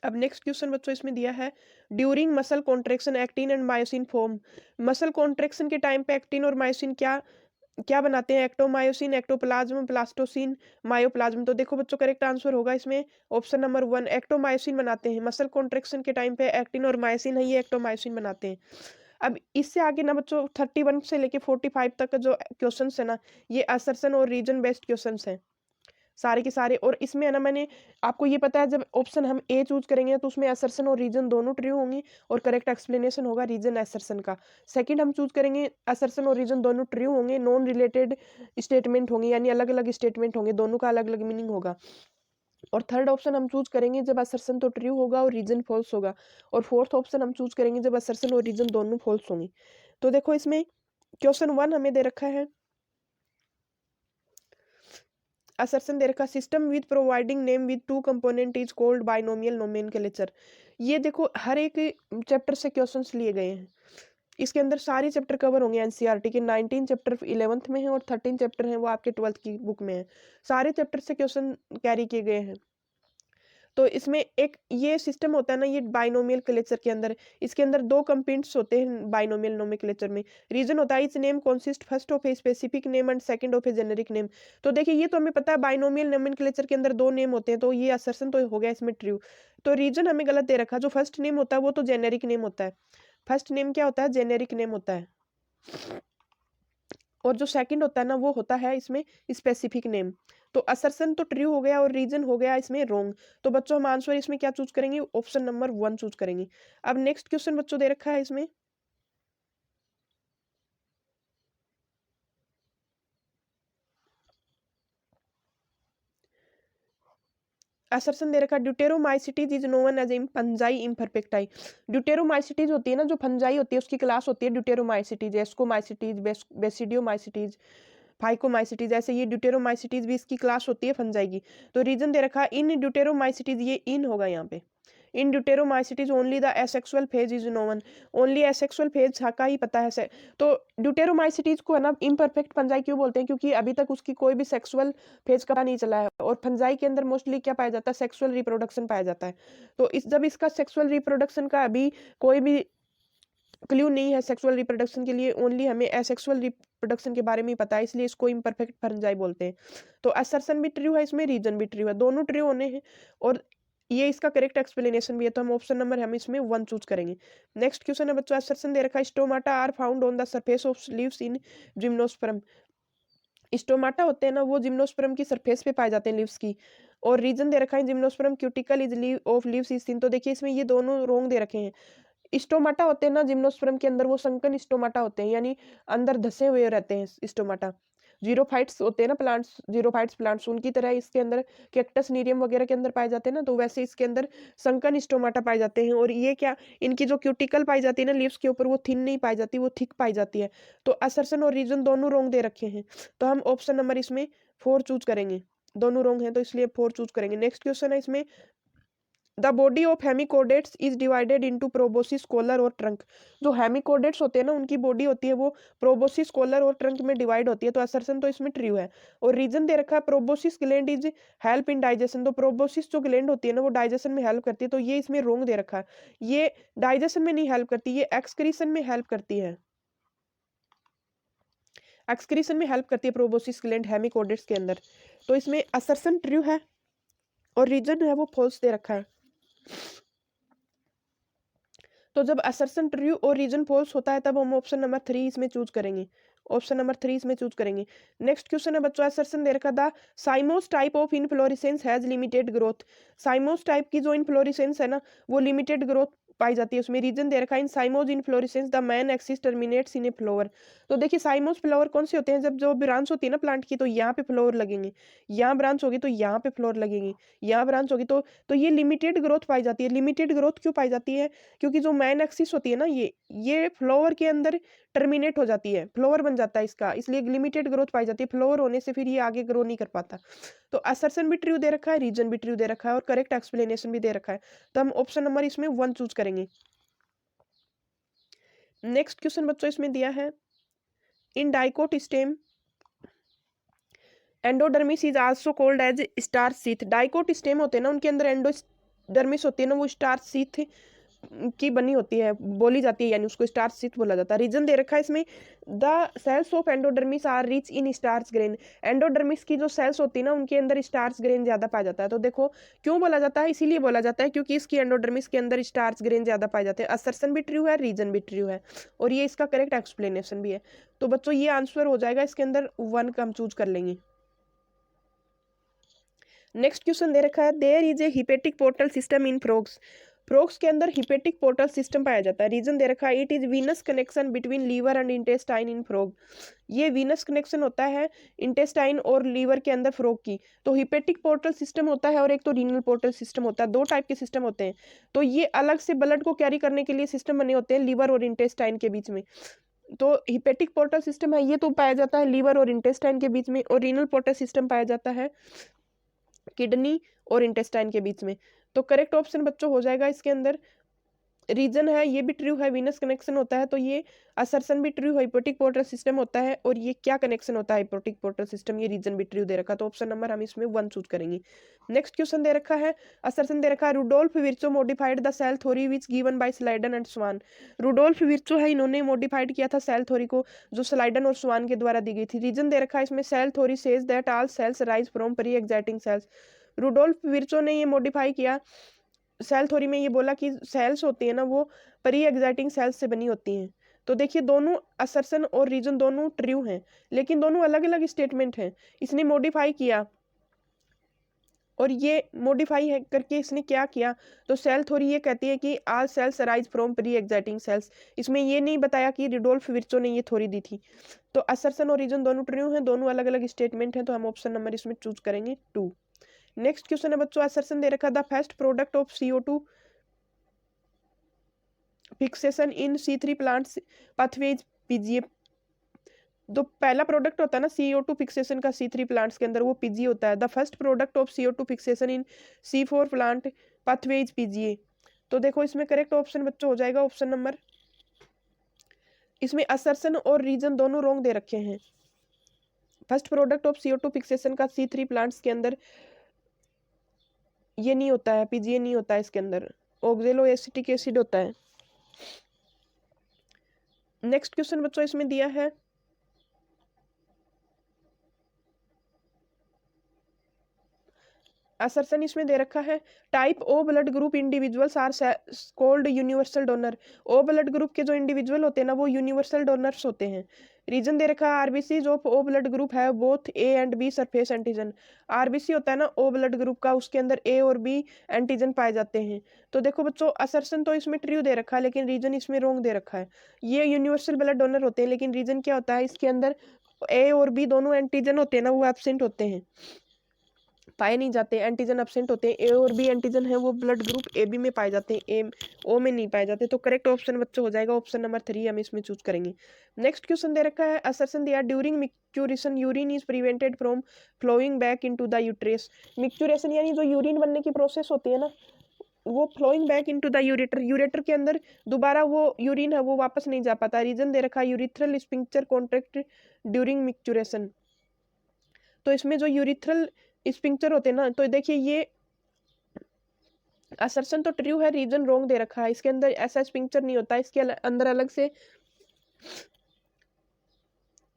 Speaker 1: अब नेक्स्ट क्वेश्चन बच्चों इसमें दिया है, during muscle contraction actin and myosin form. Muscle contraction के टाइम पे एक्टिन और मायोसिन क्या क्या बनाते हैं? एक्टोमायोसिन, एक्टोप्लाज्म, प्लास्टोसिन, मायोप्लाज्म। तो देखो बच्चों करेक्ट आंसर होगा इसमें ऑप्शन नंबर 1, एक्टोमायोसिन बनाते हैं। मसल कॉन्ट्रेक्शन के टाइम पे एक्टिन और मायोसिन है ये एक्टोमायोसिन बनाते हैं। अब इससे आगे ना बच्चों 31 से लेके 45 तक का जो क्वेश्चन है ना, ये असर्शन और रीजन बेस्ड क्वेश्चन हैं सारे के सारे। और इसमें है ना, मैंने आपको ये पता है जब ऑप्शन हम ए चूज करेंगे तो उसमें असर्शन और रीजन दोनों ट्रू होंगी और करेक्ट एक्सप्लेनेशन होगा रीजन असर्शन का। सेकंड हम चूज करेंगे असर्शन और रीजन दोनों ट्रू होंगे, नॉन रिलेटेड स्टेटमेंट होंगे, यानी अलग अलग स्टेटमेंट होंगे, दोनों का अलग अलग मीनिंग होगा। और थर्ड ऑप्शन हम चूज करेंगे जब असर्शन तो ट्रू होगा और रीजन फॉल्स होगा। और फोर्थ ऑप्शन हम चूज करेंगे जब असर्शन और रीजन दोनों फॉल्स होंगे। तो देखो इसमें क्वेश्चन 1 हमें दे रखा है, असर्शन दे रखा, system with providing name with two component is called binomial nomenclature. ये देखो हर एक चैप्टर से क्वेश्चंस लिए गए हैं, इसके अंदर सारे चैप्टर कवर होंगे एनसीईआरटी के। 19 चैप्टर 11th में है और 13 चैप्टर हैं वो आपके 12th की बुक में है। सारे चैप्टर से क्वेश्चन कैरी किए गए हैं। तो इसमें एक ये सिस्टम होता है ना, ये बाइनोमियल क्लेचर के अंदर, इसके अंदर दो कंपोनेंट्स होते हैं बाइनोमियल नोमेनक्लेचर में। रीजन होता है इस name consist first of a specific name and second of A generic name. तो देखिए ये तो हमें पता है बाइनोमियल नोमेनक्लेचर के अंदर दो नेम होते हैं, तो ये असर्शन तो हो गया इसमें ट्रू। तो रीजन हमें गलत दे रखा, जो फर्स्ट नेम होता है वो तो जेनेरिक नेम होता है। फर्स्ट नेम क्या होता है? जेनेरिक नेम होता है। और जो सेकंड होता है ना वो होता है इसमें स्पेसिफिक नेम। तो असर्शन तो ट्रू हो गया और रीजन हो गया इसमें रॉन्ग। तो बच्चों हम आंसर इसमें क्या चूज करेंगे? ऑप्शन नंबर 1 चूज करेंगे। अब नेक्स्ट क्वेश्चन बच्चों दे रखा है इसमें, असर्शन दे रखा, deuteromycetes is known as fungi imperfecti. Deuteromycetes होती है ना, जो फंजाई होती है उसकी क्लास होती है ड्यूटेरोमाइसिटीज, एस्कोमाइसिटीज, बेसिडियोमाइसिटीज, फाइकोमाइसिटीज, ऐसे ये ड्यूटेरोमाइसिटीज भी इसकी क्लास होती है फंजाई की। तो रीजन दे रखा इन ड्यूटेरोमाइसिटीज, ये इन होगा यहाँ पे। In Deuteromycetes only the asexual phase is known, only asexual phase का ही पता है। तो ड्यूटेरोमाइसिटीज को है ना इम्परफेक्ट फंजाई क्यों बोलते हैं? क्योंकि अभी तक उसकी कोई भी सेक्सुअल फेज का पता नहीं चला है। और फंजाई के अंदर मोस्टली क्या पाया जाता है? सेक्सुअल रिप्रोडक्शन पाया जाता है। तो इस जब इसका सेक्सुअल रिप्रोडक्शन का अभी कोई भी क्ल्यू नहीं है सेक्सुअल रिप्रोडक्शन के लिए, ओनली हमें एसेक्सुअल रिप्रोडक्शन के बारे में ही पता है, इसलिए इसको इम्परफेक्ट फंजाई बोलते हैं। तो असर्शन भी ट्रू है इसमें, रीजन भी ट्रू है, दोनों ट्रू होने हैं और ये इसका करेक्ट एक्सप्लेनेशन भी है। तो हम ऑप्शन नंबर हम इसमें 1 चूज करेंगे। नेक्स्ट क्वेश्चन है बच्चों, असर्शन दे रखा है, stomata are found on the surface of leaves in gymnosperm. Stomata होते हैं ना वो जिम्नोस्पर्म की सरफेस पे पाए जाते हैं लीव्स की। और रीजन दे रखा है gymnosperm cuticle is leave of leaves is thin. तो देखिए इसमें ये दोनों रोंग दे रखे हैं। स्टोमाटा होते हैं ना जिम्नोस्पर्म के अंदर, वो संकन स्टोमाटा होते हैं, यानी अंदर धसे हुए रहते हैं स्टोमाटा। जीरोफाइट्स होते हैं ना प्लांट्स, जीरोफाइट्स प्लांट्स, उनकी तरह इसके अंदर कैक्टस नीरियम वगैरह के अंदर पाए जाते हैं ना, तो वैसे इसके अंदर संकन स्टोमाटा पाए जाते हैं। और ये क्या, इनकी जो क्यूटिकल पाई जाती है ना लीव्स के ऊपर, वो थिन नहीं पाई जाती, वो थिक पाई जाती है। तो असर्शन और रीजन दोनों रोंग दे रखे हैं, तो हम ऑप्शन नंबर इसमें 4 चूज करेंगे। दोनों रोंग हैं तो इसलिए 4 चूज करेंगे। नेक्स्ट क्वेश्चन है इसमें, the body of hemichordates is divided into proboscis, collar और ट्रंक। जो हेमिकोडेट्स होते हैं ना, उनकी बॉडी होती है वो प्रोबोसिस, कॉलर और ट्रंक में डिवाइड होती है। तो असर्शन तो इसमें ट्रू है। और रीजन दे रखा है proboscis gland is help in digestion. तो प्रोबोसिस जो ग्लैंड होती है ना, वो डाइजेशन में हेल्प करती है। तो ये इसमें रोंग दे रखा है, ये डाइजेशन में नहीं हेल्प करती, ये एक्सक्रीशन में हेल्प करती है। एक्सक्रीशन में हेल्प करती है प्रोबोसिस ग्लैंड हेमिकोडेट्स के अंदर। तो इसमें असर्शन ट्रू है और रीजन है वो फॉल्स दे रखा है। तो जब असर्शन ट्रू और रीजन फॉल्स होता है तब हम ऑप्शन नंबर 3 इसमें चूज करेंगे। ऑप्शन नंबर 3 इसमें चूज करेंगे। नेक्स्ट क्वेश्चन है बच्चों, असर्शन दे रखा था साइमोस type of inflorescence has limited growth. साइमोस type की जो इनफ्लोरेसेंस है ना, वो लिमिटेड ग्रोथ पाई जाती है। उसमें रीजन दे रखा है in cymose inflorescence the main axis terminates in a flower. तो देखिए साइमोस फ्लावर कौन से होते हैं, जब जो ब्रांच होती है ना प्लांट की, तो यहाँ पे फ्लावर लगेंगे, यहाँ ब्रांच होगी तो यहाँ पे फ्लावर लगेंगी, यहाँ ब्रांच होगी तो ये लिमिटेड ग्रोथ पाई जाती है। लिमिटेड ग्रोथ क्यों पाई जाती है, क्योंकि जो मैन एक्सिस होती है ना, ये फ्लावर के अंदर टर्मिनेट हो जाती है, फ्लावर बन जाता है इसका, इसलिए लिमिटेड ग्रोथ पाई जाती है। फ्लावर होने से फिर ये आगे ग्रो नहीं कर पाता। तो असर्शन भी ट्रू दे रखा है, रीजन भी ट्रू दे रखा है और करेक्ट एक्सप्लेनेशन भी दे रखा है। तो हम ऑप्शन नंबर इसमें 1 चूज करेंगे। नेक्स्ट क्वेश्चन बच्चों इसमें दिया है in dicot stem endodermis is also called as star sheath. Dicot stem होते हैं ना, उनके अंदर एंडोडर्मिस होती है ना, वो स्टार सीथ की बनी होती है, बोली जाती है, यानी उसको स्टार्च शीथ बोला जाता है। रीजन दे रखा है इसमें the cells of endodermis are rich in starch grain. Endodermis की जो सेल्स होती है ना, उनके अंदर स्टार्च ग्रेन ज्यादा पाया जाता है। तो देखो क्यों बोला जाता है, इसीलिए बोला जाता है क्योंकि इसकी एंडोडर्मिस के अंदर स्टार्च ग्रेन ज्यादा पाए जाते हैं। असर्शन भी ट्रू है, रीजन भी ट्रू है और ये इसका करेक्ट एक्सप्लेनेशन भी है। तो बच्चों ये आंसर हो जाएगा, इसके अंदर 1 का हम चूज कर लेंगे। नेक्स्ट क्वेश्चन दे रखा है there is a hepatic portal system in frogs. Frogs के अंदर हिपेटिक पोर्टल सिस्टम पाया जाता है। रीजन दे रखा है it is venous connection between liver and intestine in frog. ये वीनस कनेक्शन होता है इंटेस्टाइन और लीवर के अंदर फ्रॉग की। तो हिपेटिक पोर्टल सिस्टम होता है और एक तो रीनल पोर्टल सिस्टम होता है, 2 टाइप के सिस्टम होते हैं। तो ये अलग से ब्लड को कैरी करने के लिए सिस्टम बने होते हैं लीवर और इंटेस्टाइन के बीच में। तो हिपेटिक पोर्टल सिस्टम है ये तो पाया जाता है लीवर और इंटेस्टाइन के बीच में, और रीनल पोर्टल सिस्टम पाया जाता है किडनी और इंटेस्टाइन के बीच में। तो करेक्ट ऑप्शन बच्चों हो जाएगा इसके अंदर, रीजन है ये भी ट्रू है, वीनस कनेक्शन होता है। तो ये असर्शन भी ट्रू है, हिपोटिक पोर्टल सिस्टम होता है। और ये क्या कनेक्शन होता है, हिपोटिक पोर्टल सिस्टम, ये रीजन भी ट्रू दे रखा। तो ऑप्शन नंबर हम इसमें 1 चूज करेंगे। नेक्स्ट क्वेश्चन दे रखा है असर्शन दे रखा है Rudolf Virchow modified the cell theory which given by Schleiden and Schwann. Rudolf Virchow है, इन्होंने मॉडिफाइड किया था सेल थ्योरी को, जो स्लाइडन और स्वान के द्वारा दी गई थी। रीजन दे रखा है इसमें cell theory says that all cells arise from pre exciting cells. Rudolf Virchow ने ये मॉडिफाई किया सेल थ्योरी में, ये बोला कि सेल्स होती है ना वो प्री एक्साइटिंग सेल्स से बनी होती हैं। तो देखिए दोनों असर्शन और रीजन दोनों ट्रू हैं, लेकिन दोनों अलग अलग स्टेटमेंट हैं। इसने मॉडिफाई किया और ये मॉडिफाई है करके इसने क्या किया, तो सेल थ्योरी ये कहती है कि all cells arise from pre exciting cells. इसमें ये नहीं बताया कि रुडोल्फ विर्चो ने ये थ्योरी दी थी। तो असर्शन और रीजन दोनों ट्रू हैं, दोनों अलग अलग स्टेटमेंट हैं। तो हम ऑप्शन नंबर इसमें चूज करेंगे 2। नेक्स्ट क्वेश्चन है बच्चों, असर्शन दे रखा the first product of CO2 fixation in C3 plants pathways PGA। तो पहला प्रोडक्ट होता है ना CO2 फिक्सेशन का C3 प्लांट्स के अंदर, वो PGA होता है। The first product of CO2 fixation in C4 plant pathways PGA। तो देखो इसमें करेक्ट ऑप्शन बच्चों हो जाएगा ऑप्शन नंबर, इसमें असर्शन और रीजन दोनों रॉन्ग दे रखे हैं। First product of CO2 fixation का C3 प्लांट्स के अंदर ये नहीं होता है, PGA नहीं होता है, इसके अंदर ऑक्जेलो एसिटिक एसिड होता है। नेक्स्ट क्वेश्चन बच्चों इसमें दिया है असर्शन, इसमें दे रखा है type O blood group individuals are called universal donor. O blood group के जो इंडिविजुअल होते हैं ना, वो यूनिवर्सल डोनर्स होते हैं। रीजन दे रखा है RBC of O blood group है both A and B surface antigen. RBC होता है ना ओ ब्लड ग्रुप का, उसके अंदर ए और बी एंटीजन पाए जाते हैं। तो देखो बच्चों असर्शन तो इसमें ट्रू दे रखा है, लेकिन रीजन इसमें रॉन्ग दे रखा है। ये यूनिवर्सल ब्लड डोनर होते हैं, लेकिन रीजन क्या होता है, इसके अंदर ए और बी दोनों एंटीजन होते हैं ना, वो एब्सेंट होते हैं, पाए नहीं जाते, एंटीजन एब्सेंट होते हैं। ए और बी एंटीजन है वो ब्लड ग्रुप ए बी में पाए जाते हैं, ए ओ में नहीं पाए जाते। तो करेक्ट ऑप्शन बच्चों हो जाएगा ऑप्शन नंबर 3, हम इसमें चूज करेंगे। नेक्स्ट क्वेश्चन दे रखा है असर्शन दिया during micturition urine is prevented from flowing back into the ureters. Micturition यानी जो यूरिन बनने की प्रोसेस होती है ना, वो flowing back into the ureter, ureter के अंदर दोबारा वो यूरिन है वो वापस नहीं जा पाता। रीजन दे रखा है urethral sphincter contract during micturition. तो इसमें जो यूरिथ्रल स्फिंक्टर होते हैं ना, तो देखिए ये असर्शन तो ट्रू है, रीजन रॉन्ग दे रखा है। इसके अंदर ऐसा स्फिंक्टर नहीं होता, इसके अंदर अलग से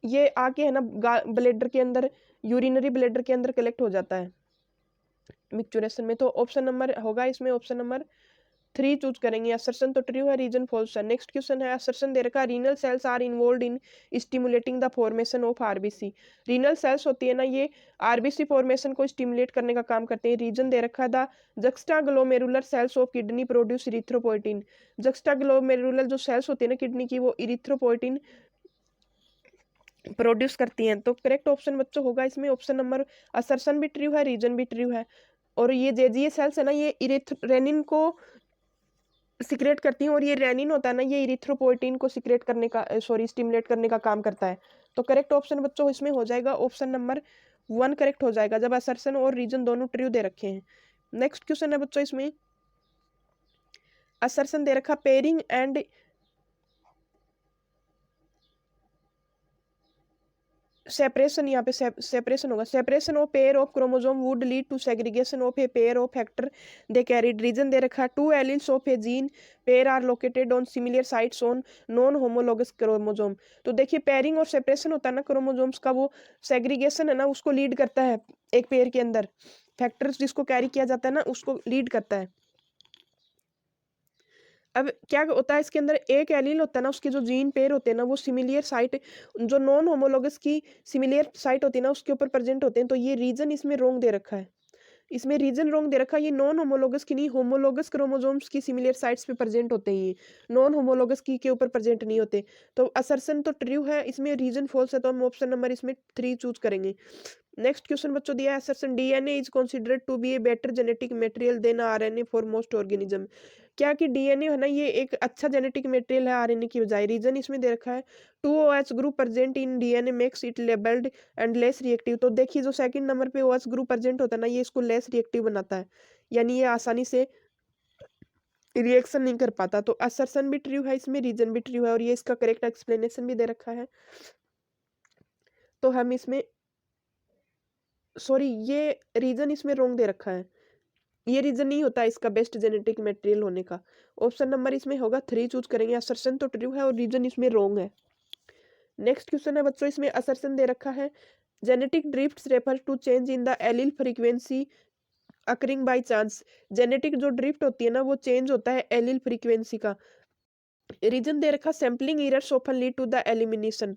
Speaker 1: ये आके है ना ब्लेडर के अंदर, यूरिनरी ब्लेडर के अंदर कलेक्ट हो जाता है मिक्चुरेशन में। तो ऑप्शन नंबर होगा इसमें ऑप्शन नंबर 3 चूज करेंगे। असर्शन तो ट्रू है, रीजन फॉल्स है। नेक्स्ट क्वेश्चन है, असर्शन दे रखा renal cells are involve in stimulating the formation of RBC. Renal cells होती है ना, ये आरबीसी फॉर्मेशन को स्टिमुलेट करने का काम करते हैं। रीजन दे रखा the juxtaglomerular cells of kidney produce erythropoietin. Juxtaglomerular जो सेल्स होती है ना किडनी की, वो इरिथ्रोपोइटिन प्रोड्यूस करती हैं। तो करेक्ट ऑप्शन बच्चों होगा इसमें ऑप्शन नंबर, असर्शन भी ट्रू है, रीजन भी ट्रू है। और ये जेजीए सेल्स है ना, ये रेनिन को सिक्रेट करती हैं, और ये रेनिन होता है ना, ये इरिथ्रोपोइटिन को सिक्रेट करने का स्टिमुलेट करने का काम करता है। तो करेक्ट ऑप्शन बच्चों इसमें हो जाएगा ऑप्शन नंबर 1 करेक्ट हो जाएगा, जब असर्शन और रीजन दोनों ट्रू दे रखे हैं। नेक्स्ट क्वेश्चन है बच्चों, इसमें असर्शन दे रखा पेयरिंग एंड सेपरेशन, यहाँ पे सेपरेशन होगा। Separation of pair of chromosome would lead to segregation of a pair of factor they carried. Reason दे रखा two alleles of a gene pair are located on similar sites on non homologous chromosome. तो देखिए pairing और separation होता है ना chromosomes का, वो सेग्रीगेशन है ना उसको लीड करता है एक पेयर के अंदर। फैक्टर्स जिसको कैरी किया जाता है ना उसको लीड करता है। अब क्या होता है इसके अंदर, एक एलील होता है ना, उसके जो जीन पेयर होते हैं ना वो सिमिलियर साइट, जो नॉन होमोलोगस की सिमिलियर साइट होती है ना उसके ऊपर प्रेजेंट होते हैं। तो ये रीजन इसमें रॉन्ग दे रखा है, इसमें रीजन रॉन्ग दे रखा है। ये नॉन होमोलोगस की नहीं, होमोलोगस क्रोमोसोम्स की सिमिलर साइट्स पे प्रेजेंट होते हैं, ये नॉन होमोलोगस की के ऊपर प्रेजेंट नहीं होते। तो असर्शन तो ट्रू है, इसमें रीजन फॉल्स है, तो हम ऑप्शन नंबर इसमें 3 चूज करेंगे। नेक्स्ट क्वेश्चन बच्चों दिया है, assertion DNA is considered to be a better genetic material than RNA for most organism. क्या कि डीएनए है ना, ये एक अच्छा जेनेटिक मटेरियल है आरएनए की बजाय। रीजन इसमें दे रखा है 2OH group present in DNA makes it labelled and less reactive. तो देखिए जो सेकंड नंबर पे OH ग्रुप प्रेजेंट होता है ना, ये इसको लेस रिएक्टिव बनाता है, यानी ये आसानी से रिएक्शन नहीं कर पाता। तो असर्शन भी ट्रू है, इसमें रीजन भी ट्रू है, और ये इसका करेक्ट एक्सप्लेनेशन भी दे रखा है। तो हम इसमें सॉरी, ये रीजन इसमें रॉन्ग दे रखा है, ये रीजन नहीं होता इसका बेस्ट जेनेटिक मटेरियल होने का। ऑप्शन नंबर इसमें होगा 3 चूज करेंगे। असर्शन तो ट्रू है और रीजन इसमें रॉन्ग है। नेक्स्ट क्वेश्चन है बच्चों, इसमें असर्शन दे रखा है genetic drift refer to change in the allele frequency occurring by chance. Genetic जो ड्रिफ्ट होती है ना वो चेंज होता है एलील फ्रीक्वेंसी का। रीजन दे रखा sampling errors often lead to the elimination.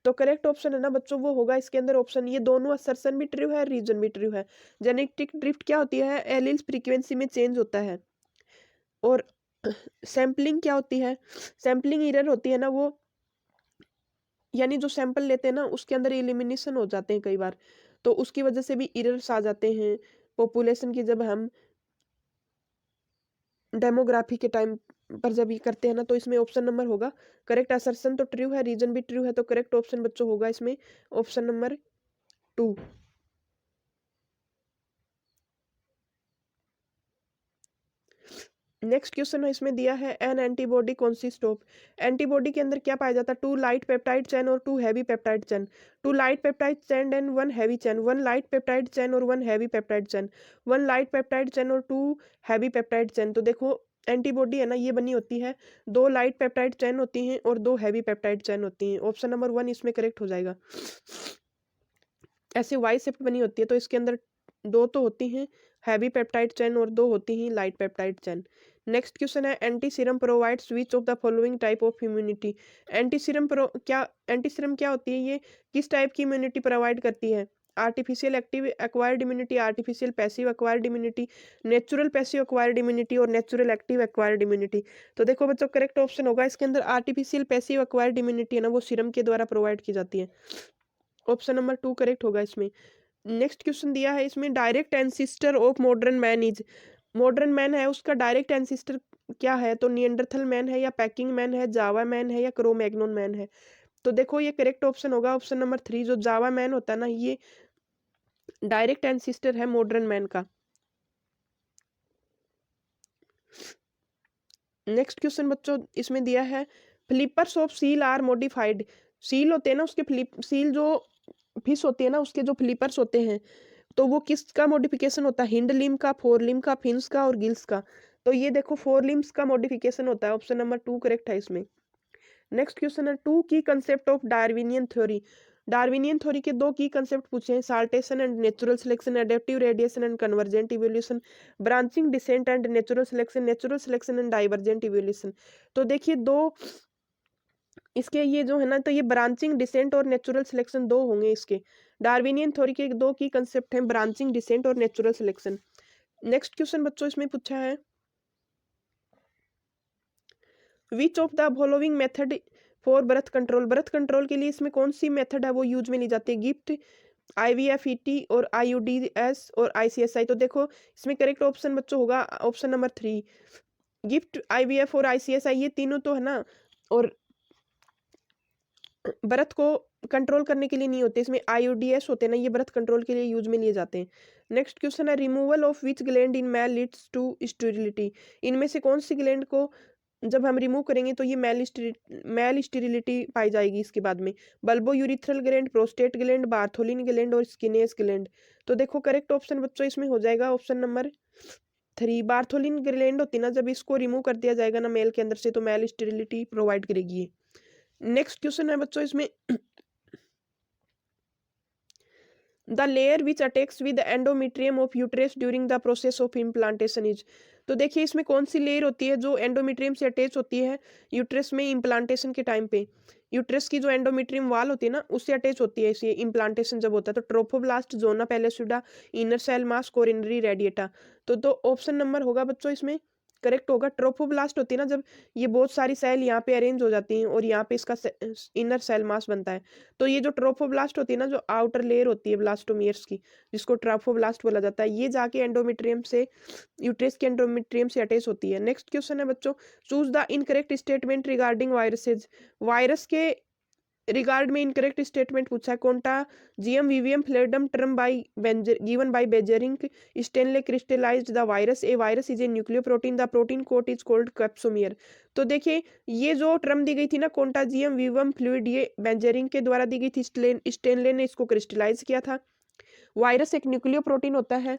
Speaker 1: तो करेक्ट ऑप्शन है ना बच्चों वो होगा इसके अंदर ऑप्शन, ये दोनों असर्शन भी ट्रू है, रीजन भी ट्रू है। जेनेटिक ड्रिफ्ट क्या होती है, एलील फ्रीक्वेंसी में चेंज होता है। और सैम्पलिंग क्या होती है, सैम्पलिंग एरर होती है ना वो, यानी जो सैंपल लेते हैं ना उसके अंदर एलिमिनेशन हो जाते हैं कई बार, तो उसकी वजह से भी एरर्स आ जाते हैं पॉपुलेशन की। जब हम डेमोग्राफी के टाइम पर जब ये करते हैं ना, तो इसमें ऑप्शन नंबर होगा करेक्ट। असर्शन तो ट्रू है, रीजन भी ट्रू है, तो करेक्ट ऑप्शन बच्चों होगा इसमें ऑप्शन नंबर 2। नेक्स्ट क्वेश्चन है, इसमें दिया है N antibody consist of. Antibody के अंदर क्या पाया जाता है, 2 लाइट पेप्टाइड चेन और 2 heavy peptide chain. 2 light peptide chain and 1 heavy chain, 1 light peptide chain और 1 heavy peptide chain, 1 light peptide chain और 2 हैवी पेप्टाइड चेन। तो देखो एंटीबॉडी है ना, ये बनी होती है 2 लाइट पेप्टाइड चेन होती हैं और 2 हैवी पेप्टाइड चेन होती हैं। ऑप्शन नंबर 1 इसमें करेक्ट हो जाएगा। ऐसे वाई शिफ्ट बनी होती है, तो इसके अंदर 2 तो होती हैं हैवी पेप्टाइड चेन और 2 होती हैं light peptide chain. Next question है, anti serum provides which of the following type of immunity. Anti serum क्या होती है, ये किस टाइप की इम्यूनिटी प्रोवाइड करती है। Artificial active acquired immunity, artificial passive acquired immunity, natural passive acquired immunity और नेचुरल एक्टिव एक्वायर्ड इम्यूनिटी। तो देखो बच्चों करेक्ट ऑप्शन होगा इसके अंदर आर्टिफिशियल पैसिव एक्वायर्ड इम्यूनिटी है ना, वो सीरम के द्वारा प्रोवाइड की जाती है। ऑप्शन नंबर 2 करेक्ट होगा इसमें। नेक्स्ट क्वेश्चन दिया है इसमें, direct ancestor of modern man is. Modern man है उसका डायरेक्ट एंसिस्टर क्या है, तो नियंडरथल मैन है या पैकिंग मैन है, जावा मैन है या क्रोमैग्नोन मैन है। तो देखो ये करेक्ट ऑप्शन होगा ऑप्शन नंबर 3, जो जावा मैन होता है ना, ये डायरेक्ट एंसिस्टर है मॉडर्न मैन का। नेक्स्ट क्वेश्चन बच्चों इसमें दिया है, flippers of seal are modified. Seal होते हैं ना, उसके सील जो फिश होती है ना, उसके जो फ्लिपर्स होते हैं, तो वो किसका मॉडिफिकेशन होता है? हिंड लिम्ब का, फोर लिम्ब का, फिन्स का और गिल्स का। तो ये देखो फोर लिम्स का मॉडिफिकेशन होता है, ऑप्शन नंबर 2 करेक्ट है इसमें। नेक्स्ट क्वेश्चन है, टू की concept of Darwinian theory. Darwinian theory के दो की कंसेप्ट पूछे हैं, saltation and natural selection, adaptive radiation and convergent evolution, branching descent and natural selection and divergent evolution. तो देखिए दो इसके ये जो है ना, तो ये ब्रांचिंग डिसेंट और नेचुरल सिलेक्शन दो होंगे इसके। डार्विनियन थ्योरी के दो की कंसेप्ट हैं, ब्रांचिंग डिसेंट और नेचुरल सिलेक्शन। नेक्स्ट क्वेश्चन बच्चों इसमें पूछा है, which of the following method for birth control. Birth control के लिए इसमें कौन सी मेथड है वो यूज में ली जाती है? गिफ्ट, IVF-ET और IUDS और ICSI। तो देखो इसमें करेक्ट ऑप्शन बच्चों होगा ऑप्शन नंबर 3, गिफ्ट, IVF और ICSI, ये तीनों तो है ना, और बर्थ को कंट्रोल करने के लिए नहीं होते। इसमें IUDS होते हैं ना, ये बर्थ कंट्रोल के लिए यूज में लिए जाते हैं। नेक्स्ट क्वेश्चन है, removal of which gland in male leads to sterility. इनमें से कौन सी ग्लैंड को जब हम रिमूव करेंगे तो ये मेल स्टेरिलिटी पाई जाएगी इसके बाद में? Bulbo urethral gland, prostate gland, Bartholin gland और स्किनेस ग्लैंड। तो देखो करेक्ट ऑप्शन बच्चों इसमें हो जाएगा ऑप्शन नंबर 3, बार्थोलिन ग्लैंड होती है ना, जब इसको रिमूव कर दिया जाएगा ना मेल के अंदर से, तो मेल स्टेरिलिटी प्रोवाइड करेगी। नेक्स्ट क्वेश्चन है बच्चों इसमें, the layer which attacks with endometrium of uterus during the process of implantation is. तो देखिए इसमें कौन सी लेयर होती है जो एंडोमेट्रियम से अटैच होती है यूट्रस में इम्प्लांटेशन के टाइम पे? यूट्रस की जो एंडोमेट्रियम वाल होती है ना, उससे अटैच होती है इसे इम्प्लांटेशन जब होता है। तो ट्रोफोब्लास्ट, जोना पैलेसुडा, इनर सेल मास, कोरिनरी रेडिएटा। तो ऑप्शन नंबर होगा बच्चों इसमें करेक्ट होगा, ट्रोफोब्लास्ट होती है ना, जब ये बहुत सारी सेल यहाँ पे अरेंज हो जाती हैं और यहाँ पे इसका इनर सेल मास बनता है। तो ये जो ट्रोफोब्लास्ट होती है ना, जो आउटर लेयर होती है ब्लास्टोमियर्स की, जिसको ट्रोफोब्लास्ट बोला जाता है, ये जाके एंडोमेट्रियम से, यूट्रस के एंडोमेट्रियम से अटैच होती है। नेक्स्ट क्वेश्चन है बच्चों, choose the incorrect statement regarding viruses. Virus के रिगार्ड में इनकरेक्ट स्टेटमेंट पूछा है। Contagium vivum fluidum term by given by Beijerinck Stanley crystallised the virus, a virus is a nucleoprotein, the protein coat is called capsomere. तो देखिए ये जो term दी गई थी ना, कोंटा जीएम वीवीएम फ्लूइड, ये बेंजरिंग के द्वारा दी गई थी, स्टेनले ने इसको क्रिस्टलाइज किया था। वायरस एक न्यूक्लियो प्रोटीन होता है,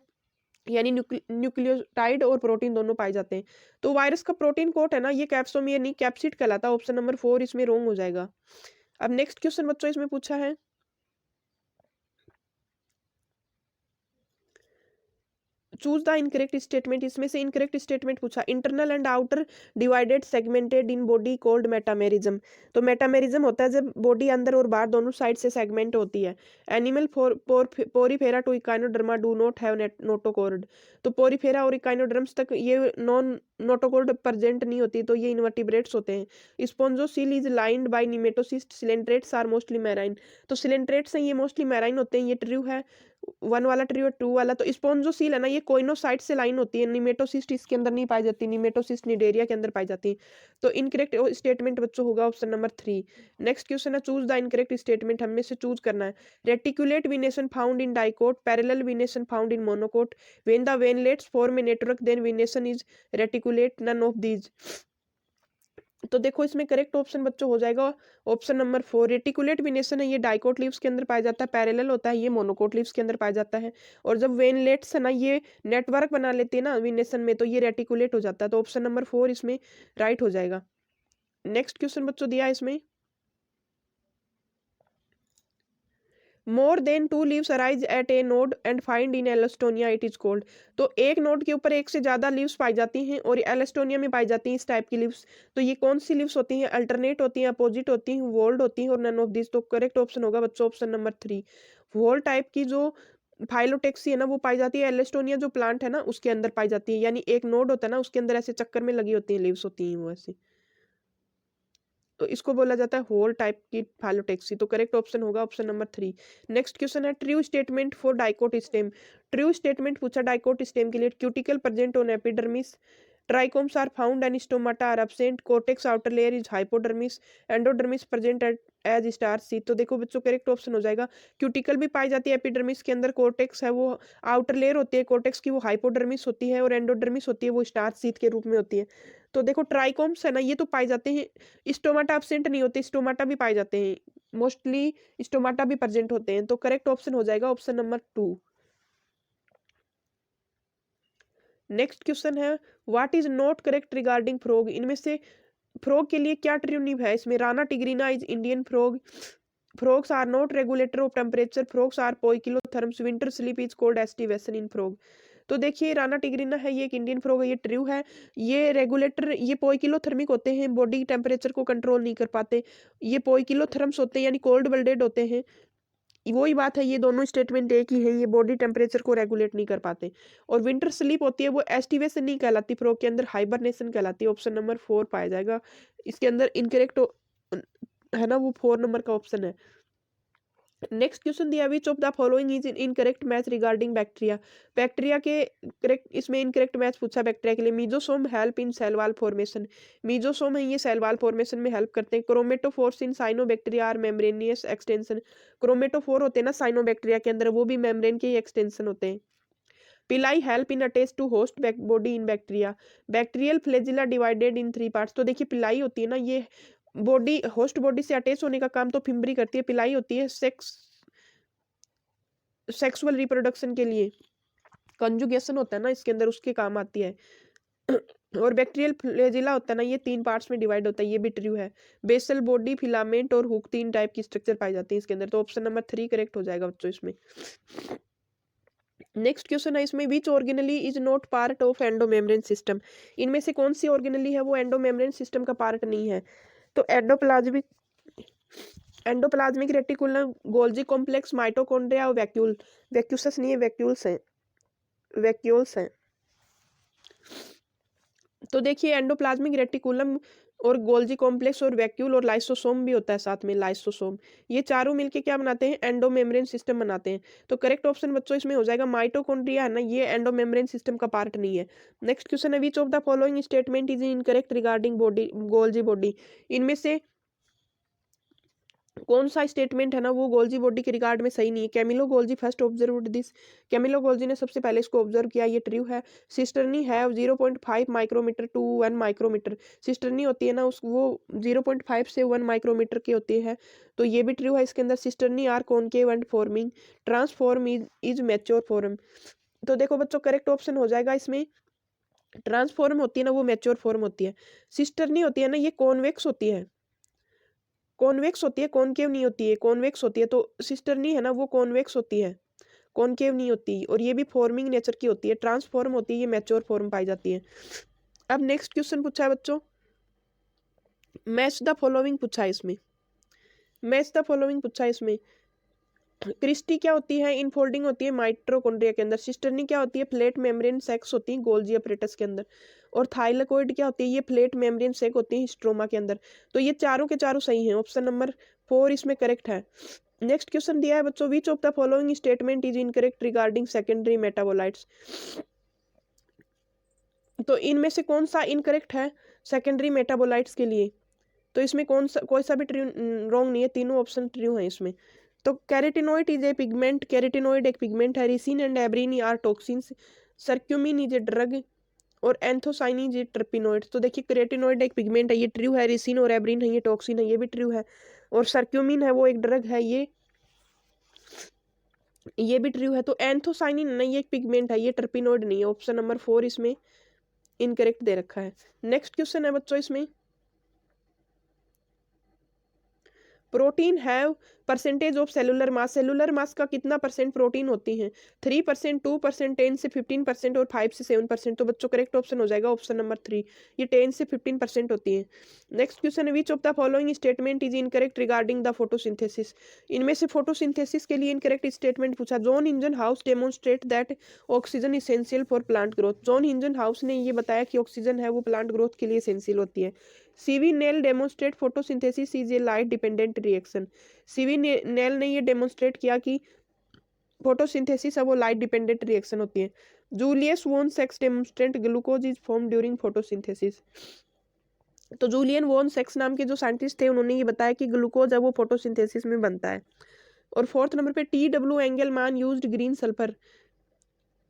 Speaker 1: यानी न्यूक्लियोटाइड और प्रोटीन दोनों पाए जाते हैं। तो वायरस का प्रोटीन कोट है ना, ये कैप्सोमियर नहीं कैप्सिड कहलाता है। ऑप्शन नंबर 4 इसमें रोंग हो जाएगा। अब नेक्स्ट क्वेश्चन बच्चों इसमें पूछा है, चूज द इनकरेक्ट स्टेटमेंट। इसमें से इनकरेक्ट स्टेटमेंट पूछा, internal and outer divided segmented in body called metamerism. तो मेटामेरिज्म होता है जब बॉडी अंदर और बाहर दोनों साइड से सेगमेंट होती है। Animal Porifera to Echinoderma do not have notochord. तो पोरीफेरा और इकाइनोडर्म्स तक ये नॉन नोटोकॉर्ड प्रेजेंट नहीं होती, तो ये इनवर्टिब्रेट्स होते हैं। Spongocoel is lined by nematocyst, coelenterates are mostly marine. तो सिलेंट्रेट्स हैं ये मोस्टली मैराइन होते हैं, ये ट्रू है 1 वाला ट्री और 2 वाला। तो स्पोंजोसील है ना, ये कोइनोसाइट से लाइन होती है, निमेटोसिस्ट इसके अंदर नहीं पाई जाती, निमेटोसिस्ट निडेरिया के अंदर पाई जाती है। तो इनकरेक्ट स्टेटमेंट बच्चों होगा ऑप्शन नंबर 3। नेक्स्ट क्वेश्चन है, चूज द इनकरेक्ट स्टेटमेंट, हमें से चूज करना है। Reticulate venation found in dicot, parallel venation found in monocot, when the veinlets form a network then venation is reticulate, none of these. तो देखो इसमें correct option बच्चों हो जाएगा ऑप्शन नंबर 4, रेटिकुलेट विनेशन है ये डाइकोट लीव्स के अंदर पाया जाता है, पैरेलल होता है ये मोनोकोट लीव्स के अंदर पाया जाता है। और जब वेनलेट्स है ना, ये नेटवर्क बना लेते हैं ना विनेशन में, तो ये रेटिकुलेट हो जाता है। तो ऑप्शन नंबर 4 इसमें राइट हो जाएगा। नेक्स्ट क्वेश्चन बच्चों दिया है इसमें, more than 2 leaves arise at a node and find in Alstonia it is called. तो एक नोड के ऊपर एक से ज्यादा लीव्स पाई जाती हैं और एलोस्टोनिया में पाई जाती हैं इस टाइप की लीव्स। तो ये कौन सी लीव्स होती हैं? अल्टरनेट होती हैं, अपोजिट होती हैं, वोल्ड होती हैं और नन ऑफ दिस। तो करेक्ट ऑप्शन होगा बच्चों ऑप्शन नंबर 3। वोल टाइप की जो फाइलोटेक्सी है ना, वो पाई जाती है एलोस्टोनिया जो प्लांट है ना उसके अंदर पाई जाती है, यानी एक नोड होता है ना उसके अंदर ऐसे चक्कर में लगी होती है लीव्स होती हैं वो ऐसी। तो इसको बोला जाता है होल टाइप की फाइलोटेक्सी। तो करेक्ट ऑप्शन होगा ऑप्शन नंबर 3। नेक्स्ट क्वेश्चन है, true statement for dicot stem. True statement पूछा डाइकोट स्टेम के लिए, cuticle present on epidermis, Trichomes are found and stomata are absent. Cortex outer layer is hypodermis. Endodermis present as starch sheath. तो देखो बच्चों correct option हो जाएगा। Cuticle भी पाई जाती है एपिडर्मिस के अंदर, कोर्टेक्स है वो आउटर लेयर होती है कोर्टेक्स की, वो हाइपोडर्मिस होती है, और एंडोडर्मिस होती है वो स्टार सीथ के रूप में होती है। तो देखो ट्राइकोम्स है ना, ये तो पाए जाते हैं। स्टोमाटा एब्सेंट नहीं होते, स्टोमाटा भी पाए जाते हैं, मोस्टली स्टोमाटा भी प्रेजेंट होते हैं। तो करेक्ट ऑप्शन हो जाएगा ऑप्शन नंबर 2। नेक्स्ट क्वेश्चन है what is not correct regarding frog. इनमें से फ्रॉग के लिए क्या ट्रिनिव है इसमें? Rana tigrina is Indian frog. Frogs are not regulator of temperature. Frogs are poikilotherms. Winter sleep is cold aestivation in frog. तो देखिए राना टिग्रीना है ये एक इंडियन फ्रॉग है, ये ट्रू है। ये रेगुलेटर, ये पोइकिलोथर्मिक होते हैं, बॉडी टेम्परेचर को कंट्रोल नहीं कर पाते। ये पोइकिलोथर्म्स होते हैं यानी कोल्ड ब्लडेड होते हैं। वही बात है, ये दोनों स्टेटमेंट एक ही है, ये बॉडी टेम्परेचर को रेगुलेट नहीं कर पाते। और विंटर स्लीप होती है वो एस्टिवेशन नहीं कहलाती, फ्रॉग के अंदर हाइबरनेशन कहलाती है। ऑप्शन नंबर 4 पाया जाएगा इसके अंदर। इनकरेक्ट है ना, वो 4 नंबर का ऑप्शन है। नेक्स्ट क्वेश्चन दिया which of the following is incorrect match regarding bacteria. Bacteria के करेक्ट, इसमें इनकरेक्ट मैच पूछा बैक्टीरिया के लिए। Mesosome help in cell wall formation. Mesosome है ये सेल वॉल फॉर्मेशन में हेल्प करते हैं। Chromatophores in cyanobacteria are membranous extension. Chromatophore होते हैं ना साइनोबैक्टीरिया के अंदर, वो भी मेम्ब्रेन के ही एक्सटेंशन होते हैं। Pili help in attach to host body in bacteria. Bacterial flagella divided in 3 parts. तो देखिए पिलाई होती है ना, ये बॉडी होस्ट बॉडी से अटैच होने का काम तो फिम्बरी करती है। पिलाई होती है सेक्सुअल रिप्रोडक्शन के लिए, कंजुगेशन होता है ना इसके अंदर, उसके काम आती है। और बैक्टीरियल फ्लैजिला होता है ना, ये 3 पार्ट्स में डिवाइड होता है, ये भी ट्रू है। बेसल बॉडी, फिलामेंट और हुक 3 टाइप की स्ट्रक्चर पाई जाती है इसके अंदर। तो ऑप्शन नंबर 3 करेक्ट हो जाएगा बच्चों इसमें। नेक्स्ट क्वेश्चन है इसमें which organelle is not part of endomembrane system. इनमें से कौन सी ऑर्गेनली है वो एंडोमेम्ब्रेन सिस्टम का पार्ट नहीं है? तो endoplasmic reticulum, Golgi complex, mitochondria और वैक्यूल। वैक्यूल्स नहीं है, वैक्यूल्स हैं, वैक्यूल्स हैं। तो देखिए एंडोप्लाज्मिक रेटिकुलम और गोल्जी कॉम्प्लेक्स और वैक्यूल और लाइसोसोम भी होता है साथ में, लाइसोसोम, ये चारों मिलके क्या बनाते हैं? एंडोमेम्ब्रेन सिस्टम बनाते हैं। तो करेक्ट ऑप्शन बच्चों इसमें हो जाएगा माइटोकॉन्ड्रिया है ना, ये एंडोमेम्ब्रेन सिस्टम का पार्ट नहीं है। नेक्स्ट क्वेश्चन है which of the following statement is incorrect regarding body Golgi body. इनमें से कौन सा स्टेटमेंट है ना वो गोल्जी बॉडी के रिगार्ड में सही नहीं है? Camillo Golgi first observed this. Camillo Golgi ने सबसे पहले इसको ऑब्जर्व किया, ये ट्रू है। सिस्टर्नी है 0.5 माइक्रोमीटर टू 1 माइक्रोमीटर। सिस्टर्नी होती है ना उस वो 0.5 से 1 माइक्रोमीटर की होती है, तो ये भी ट्रू है इसके अंदर। Cisternae are concave and forming. Transform is mature form. तो देखो बच्चों करेक्ट ऑप्शन हो जाएगा इसमें, ट्रांसफॉर्म होती है ना वो मैच्योर फॉर्म होती है। सिस्टर्नी होती है ना ये कॉन्वेक्स होती है, कॉन्वेक्स होती है, कॉनकेव नहीं होती है, कॉन्वेक्स होती है। तो सिस्टर्नी है ना वो कॉन्वेक्स होती है, कॉनकेव नहीं होती, और ये भी फॉर्मिंग नेचर की होती है। ट्रांसफॉर्म होती है, ये मैच्योर फॉर्म पाई जाती है। अब नेक्स्ट क्वेश्चन पूछा है बच्चों, मैच द फॉलोइंग पूछा है इसमें, मैच द फॉलोइंग पूछा है इसमें। क्रिस्टी क्या होती है? इनफोल्डिंग होती है माइटोकॉन्ड्रिया के अंदर। सिस्टर्नी क्या होती है? फ्लैट मेम्ब्रेन सेक्स होती है गोल्जी अपरेटस के अंदर। और थाइलेकोइड क्या होती है? ये फ्लैट मेम्ब्रेन सेक होती है स्ट्रोमा के अंदर। तो ये चारों के चारों सही हैं, ऑप्शन नंबर 4 इसमें करेक्ट है। नेक्स्ट क्वेश्चन दिया है बच्चों विच of the following statement is incorrect regarding secondary metabolites. तो इनमें से कौन सा इनकरेक्ट है सेकेंडरी मेटाबोलाइट्स के लिए? तो इसमें कौन सा, कोई सा भी रॉन्ग नहीं है, तीनों ऑप्शन ट्रू है इसमें। तो कैरेटिनोइड इज ए पिगमेंट, कैरेटिनोइड एक पिगमेंट है। Ricin and abrin are toxins. Curcumin is a drug और एंथोसाइन इज ए टर्पिनोइड। तो देखिए कैरेटिनोइड एक पिगमेंट है, ये ट्रू है। रिसिन और एब्रिन है ये टॉक्सिन है, ये भी ट्रू है। और सर्क्यूमिन है वो एक ड्रग है, ये भी ट्रू है। तो एंथोसाइनिन नहीं, ये एक पिगमेंट है, ये टर्पिनोइड नहीं है। ऑप्शन नंबर 4 इसमें इनकरेक्ट दे रखा है। नेक्स्ट क्वेश्चन है बच्चों इसमें, protein have percentage of cellular mass. Cellular mass का कितना परसेंट प्रोटीन होती है? 3%, 2%, 10 से 15% और 5 से 7%। तो बच्चों करेक्ट ऑप्शन हो जाएगा ऑप्शन नंबर 3, ये 10 से 15% होती है। नेक्स्ट क्वेश्चन है which of the following statement is incorrect regarding the photosynthesis. इनमें से फोटोसिंथेसिस के लिए इनकरेक्ट स्टेटमेंट पूछा। John Ingenhousz demonstrate that oxygen essential for plant growth. John Ingenhousz ने ये बताया कि ऑक्सीजन है वो प्लांट ग्रोथ के लिए एसेंशियल होती है। CV nail demonstrate photosynthesis is a light dependent reaction. CV nail ने ये डेमोन्स्ट्रेट किया कि फोटोसिंथेसिस है वो लाइट डिपेंडेंट रिएक्शन होती है। जूलियस वोन sex demonstrate glucose is form during photosynthesis. तो जूलियन वोन सेक्स नाम के जो साइंटिस्ट थे उन्होंने ये बताया कि ग्लूकोज है वो फोटोसिंथेसिस में बनता है। और फोर्थ नंबर पे TW Engelmann used green sulphur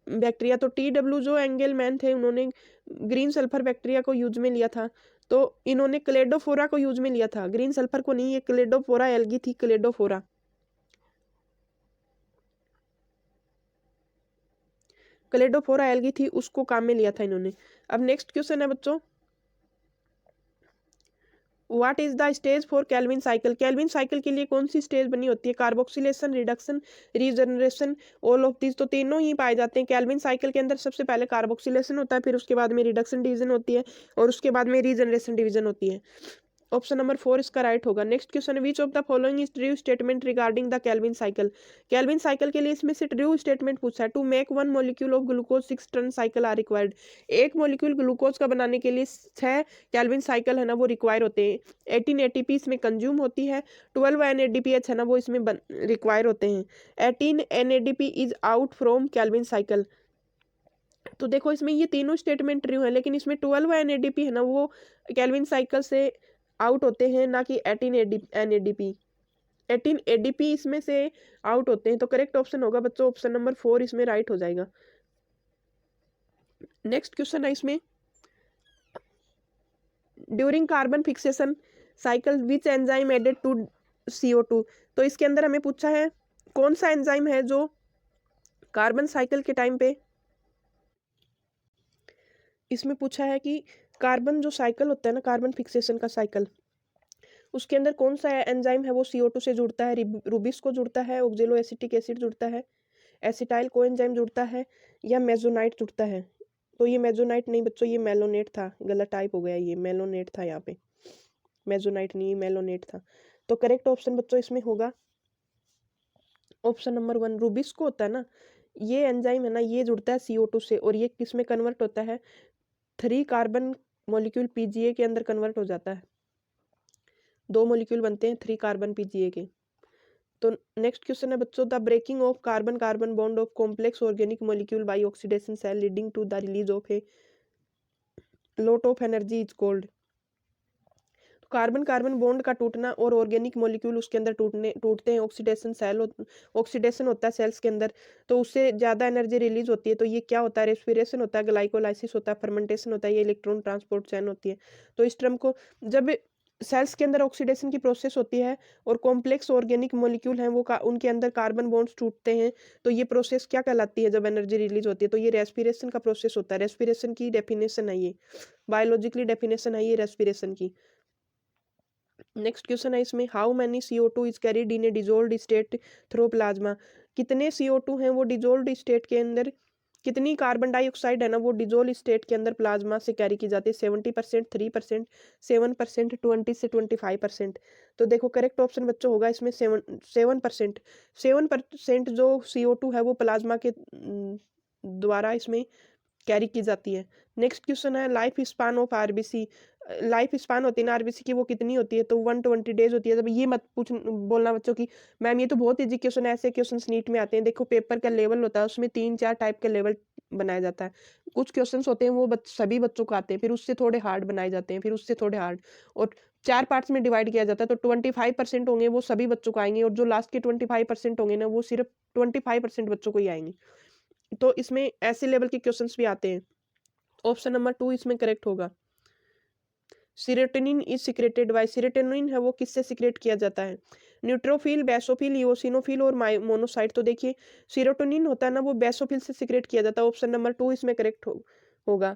Speaker 1: bacteria. तो TW जो एंगलमैन थे उन्होंने ग्रीन सल्फर बैक्टीरिया को यूज में लिया था। तो इन्होंने क्लेडोफोरा को यूज में लिया था, ग्रीन सल्फर को नहीं। ये क्लेडोफोरा एल्गी थी, क्लेडोफोरा। क्लेडोफोरा एल्गी थी, उसको काम में लिया था इन्होंने। अब नेक्स्ट क्वेश्चन है बच्चों, what is the stage for kelvin cycle. Calvin cycle के लिए कौन सी स्टेज बनी होती है? Carboxylation, reduction, regeneration, all of this. तो तीनों ही पाए जाते हैं कैल्विन साइकिल के अंदर। सबसे पहले कार्बोक्सिलेशन होता है, फिर उसके बाद में रिडक्शन डिवीजन होती है, और उसके बाद में रीजनरेशन डिवीजन होती है। ऑप्शन नंबर 4 इसका राइट होगा। Next question, which of the following is true statement regarding the Calvin cycle. Calvin cycle के लिए इसमें से ट्रू स्टेटमेंट पूछा है। To make one molecule of glucose 6 turn cycle are required. एक मॉलिक्यूल ग्लूकोज का बनाने के लिए 6 कैल्विन साइकिल है ना वो रिक्वायर होते हैं। 18 ATP इसमें कंज्यूम होती है। 12 NADPH है ना वो इसमें रिक्वायर होते हैं। 18 NADP is out from Calvin cycle. तो देखो इसमें ये तीनों स्टेटमेंट ट्रू है, लेकिन इसमें 12 NADP है ना वो कैल्विन साइकिल से आउट होते हैं, ना कि 18 NADP। 18 ADP इसमें से आउट होते हैं। तो करेक्ट ऑप्शन होगा बच्चों ऑप्शन नंबर 4 इसमें राइट हो जाएगा। नेक्स्ट क्वेश्चन है इसमें, during carbon fixation cycle which enzyme added to CO2। तो इसके अंदर हमें पूछा है कौन सा एंजाइम है जो कार्बन साइकिल के टाइम पे, इसमें पूछा है कि कार्बन जो साइकिल होता है ना, कार्बन फिक्सेशन का साइकिल, उसके अंदर कौन सा एंजाइम है वो CO2 से जुड़ता है। रूबिस को जुड़ता है, ऑक्जेलो एसिटिक एसिड जुड़ता है, एसिटाइल कोएंजाइम जुड़ता है, या मेजोनाइट जुड़ता है। तो ये मेजोनाइट नहीं बच्चों, ये मेलोनेट था। गलत टाइप हो गया, ये मेलोनेट था यहाँ पे, मेजोनाइट नहीं मेलोनेट था। तो करेक्ट ऑप्शन बच्चों इसमें होगा ऑप्शन नंबर 1। रूबिस को होता है ना, ये एंजाइम है ना, ये जुड़ता है CO2 से, और ये किस में कन्वर्ट होता है? 3 कार्बन मॉलिक्यूल PGA के अंदर कन्वर्ट हो जाता है। 2 मॉलिक्यूल बनते हैं 3 कार्बन PGA के। तो नेक्स्ट क्वेश्चन है बच्चों, the breaking of carbon carbon bond of complex organic molecule by oxidation cell leading to the release of a lot of energy is called. Carbon carbon bond का टूटना और organic molecule उसके अंदर टूटते हैं, oxidation oxidation होता है sales के अंदर, तो उससे ज़्यादा एनर्जी रिलीज होती है। तो ये क्या होता है? रेस्पिरेशन होता है, ग्लाइकोलाइसिस होता है, फर्मेंटेशन होता है, ये इलेक्ट्रॉन ट्रांसपोर्ट चैन होती है। तो इस टर्म को, जब सेल्स के अंदर ऑक्सीडेशन की प्रोसेस होती है और कॉम्प्लेक्स ऑर्गेनिक मॉलिक्यूल हैं वो उनके अंदर कार्बन बॉन्ड्स टूटते हैं, तो ये प्रोसेस क्या कहलाती है? जब एनर्जी रिलीज होती है तो ये रेस्पिरेशन का प्रोसेस होता है। रेस्पिरेशन की डेफिनेशन है ये, बायोलॉजिकली डेफिनेशन है ये रेस्पिरेशन की। नेक्स्ट क्वेश्चन है इसमें, how many CO2 is carried in A dissolved state through plasma. कितने CO2 हैं वो डिजोल्व्ड स्टेट के अंदर, कितनी कार्बन डाइऑक्साइड है ना वो डिजोल्व स्टेट के अंदर प्लाज्मा से कैरी की जाती है? 70%, 3%, 7%, 20 से 25%। तो देखो करेक्ट ऑप्शन बच्चों होगा इसमें 7%। 7% जो CO2 है वो प्लाज्मा के द्वारा इसमें कैरी की जाती है। नेक्स्ट क्वेश्चन है, life span of RBC। Life span होती है ना RBC की, वो कितनी होती है? तो 120 डेज होती है। जब ये मत पूछ बोलना बच्चों की मैम ये तो बहुत इजी क्वेश्चन है, ऐसे क्वेश्चन नीट में आते हैं। देखो पेपर का लेवल होता है, उसमें 3-4 टाइप के लेवल बनाया जाता है। कुछ क्वेश्चंस होते हैं वो सभी बच्चों को आते हैं, फिर उससे थोड़े हार्ड बनाए जाते हैं, फिर उससे थोड़े हार्ड, और 4 पार्ट्स में डिवाइड किया जाता है। तो 25% होंगे वो सभी बच्चों को आएंगे, और जो लास्ट के 25% होंगे ना वो सिर्फ 25% बच्चों को ही आएंगे। तो इसमें ऐसे लेवल के क्वेश्चंस भी आते हैं। ऑप्शन नंबर 2 इसमें करेक्ट होगा। Serotonin is secreted by, serotonin है वो किससे सिक्रेट किया जाता है? न्यूट्रोफिल, बेसोफिल, इओसिनोफिल और मोनोसाइट। तो देखिए सीरोटोनिन होता है ना वो बेसोफिल से सिक्रेट किया जाता है। ऑप्शन नंबर 2 इसमें करेक्ट होगा।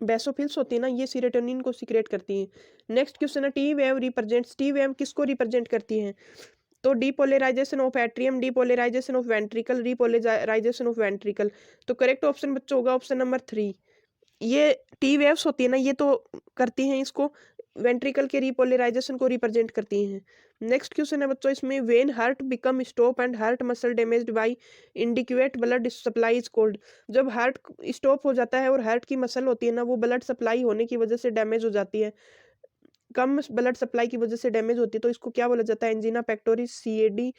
Speaker 1: बेसोफिल्स होती है ना ये सीरोटोनिन को सिक्रेट करती है। नेक्स्ट क्वेश्चन है, T wave represents, T wave किसको रिप्रेजेंट करती है? तो depolarization of atrium, depolarization of ventricle, depolarization of ventricle. तो करेक्ट ऑप्शन बच्चों होगा ऑप्शन नंबर 3। ये टी वेव्स होती है ना ये तो करती हैं इसको, वेंट्रिकल के रिपोलराइजेशन को रिप्रेजेंट करती हैं। नेक्स्ट क्वेश्चन है बच्चों इसमें, when heart become stop and heart muscle damaged by inadequate blood supply is called. जब हार्ट स्टॉप हो जाता है और हार्ट की मसल होती है ना वो ब्लड सप्लाई होने की वजह से डैमेज हो जाती है, कम ब्लड सप्लाई की वजह से डैमेज होती है तो इसको क्या बोला जाता है, angina pectoris, CAD,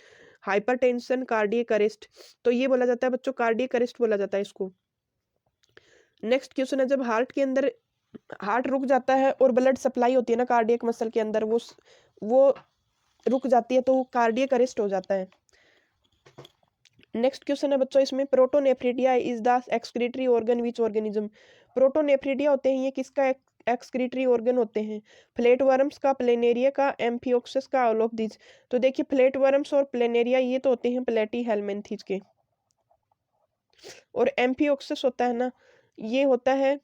Speaker 1: hypertension, cardiac arrest. तो ये बोला जाता है बच्चों, कार्डियक अरेस्ट बोला जाता है इसको। नेक्स्ट क्वेश्चन है, जब हार्ट के अंदर हार्ट रुक जाता है और ब्लड सप्लाई होती है ना कार्डियक मसल के अंदर, वो रुक जाती है तो कार्डियक अरेस्ट हो जाता है। नेक्स्ट क्वेश्चन है बच्चों इसमें, protonephridia is the excretory organ which organism. Protonephridia होते हैं ये किसका एक्सक्रीटरी ऑर्गन होते हैं, फ्लैट वर्म्स का, प्लेनेरिया का, एम्फियोक्सिस का, ऑल ऑफ दिस। तो देखिए फ्लैट वर्म्स और प्लेनेरिया ये तो होते हैं प्लेटी हेलमिंथेस के, और एम्फियोक्सिस होता है ना, ये होता है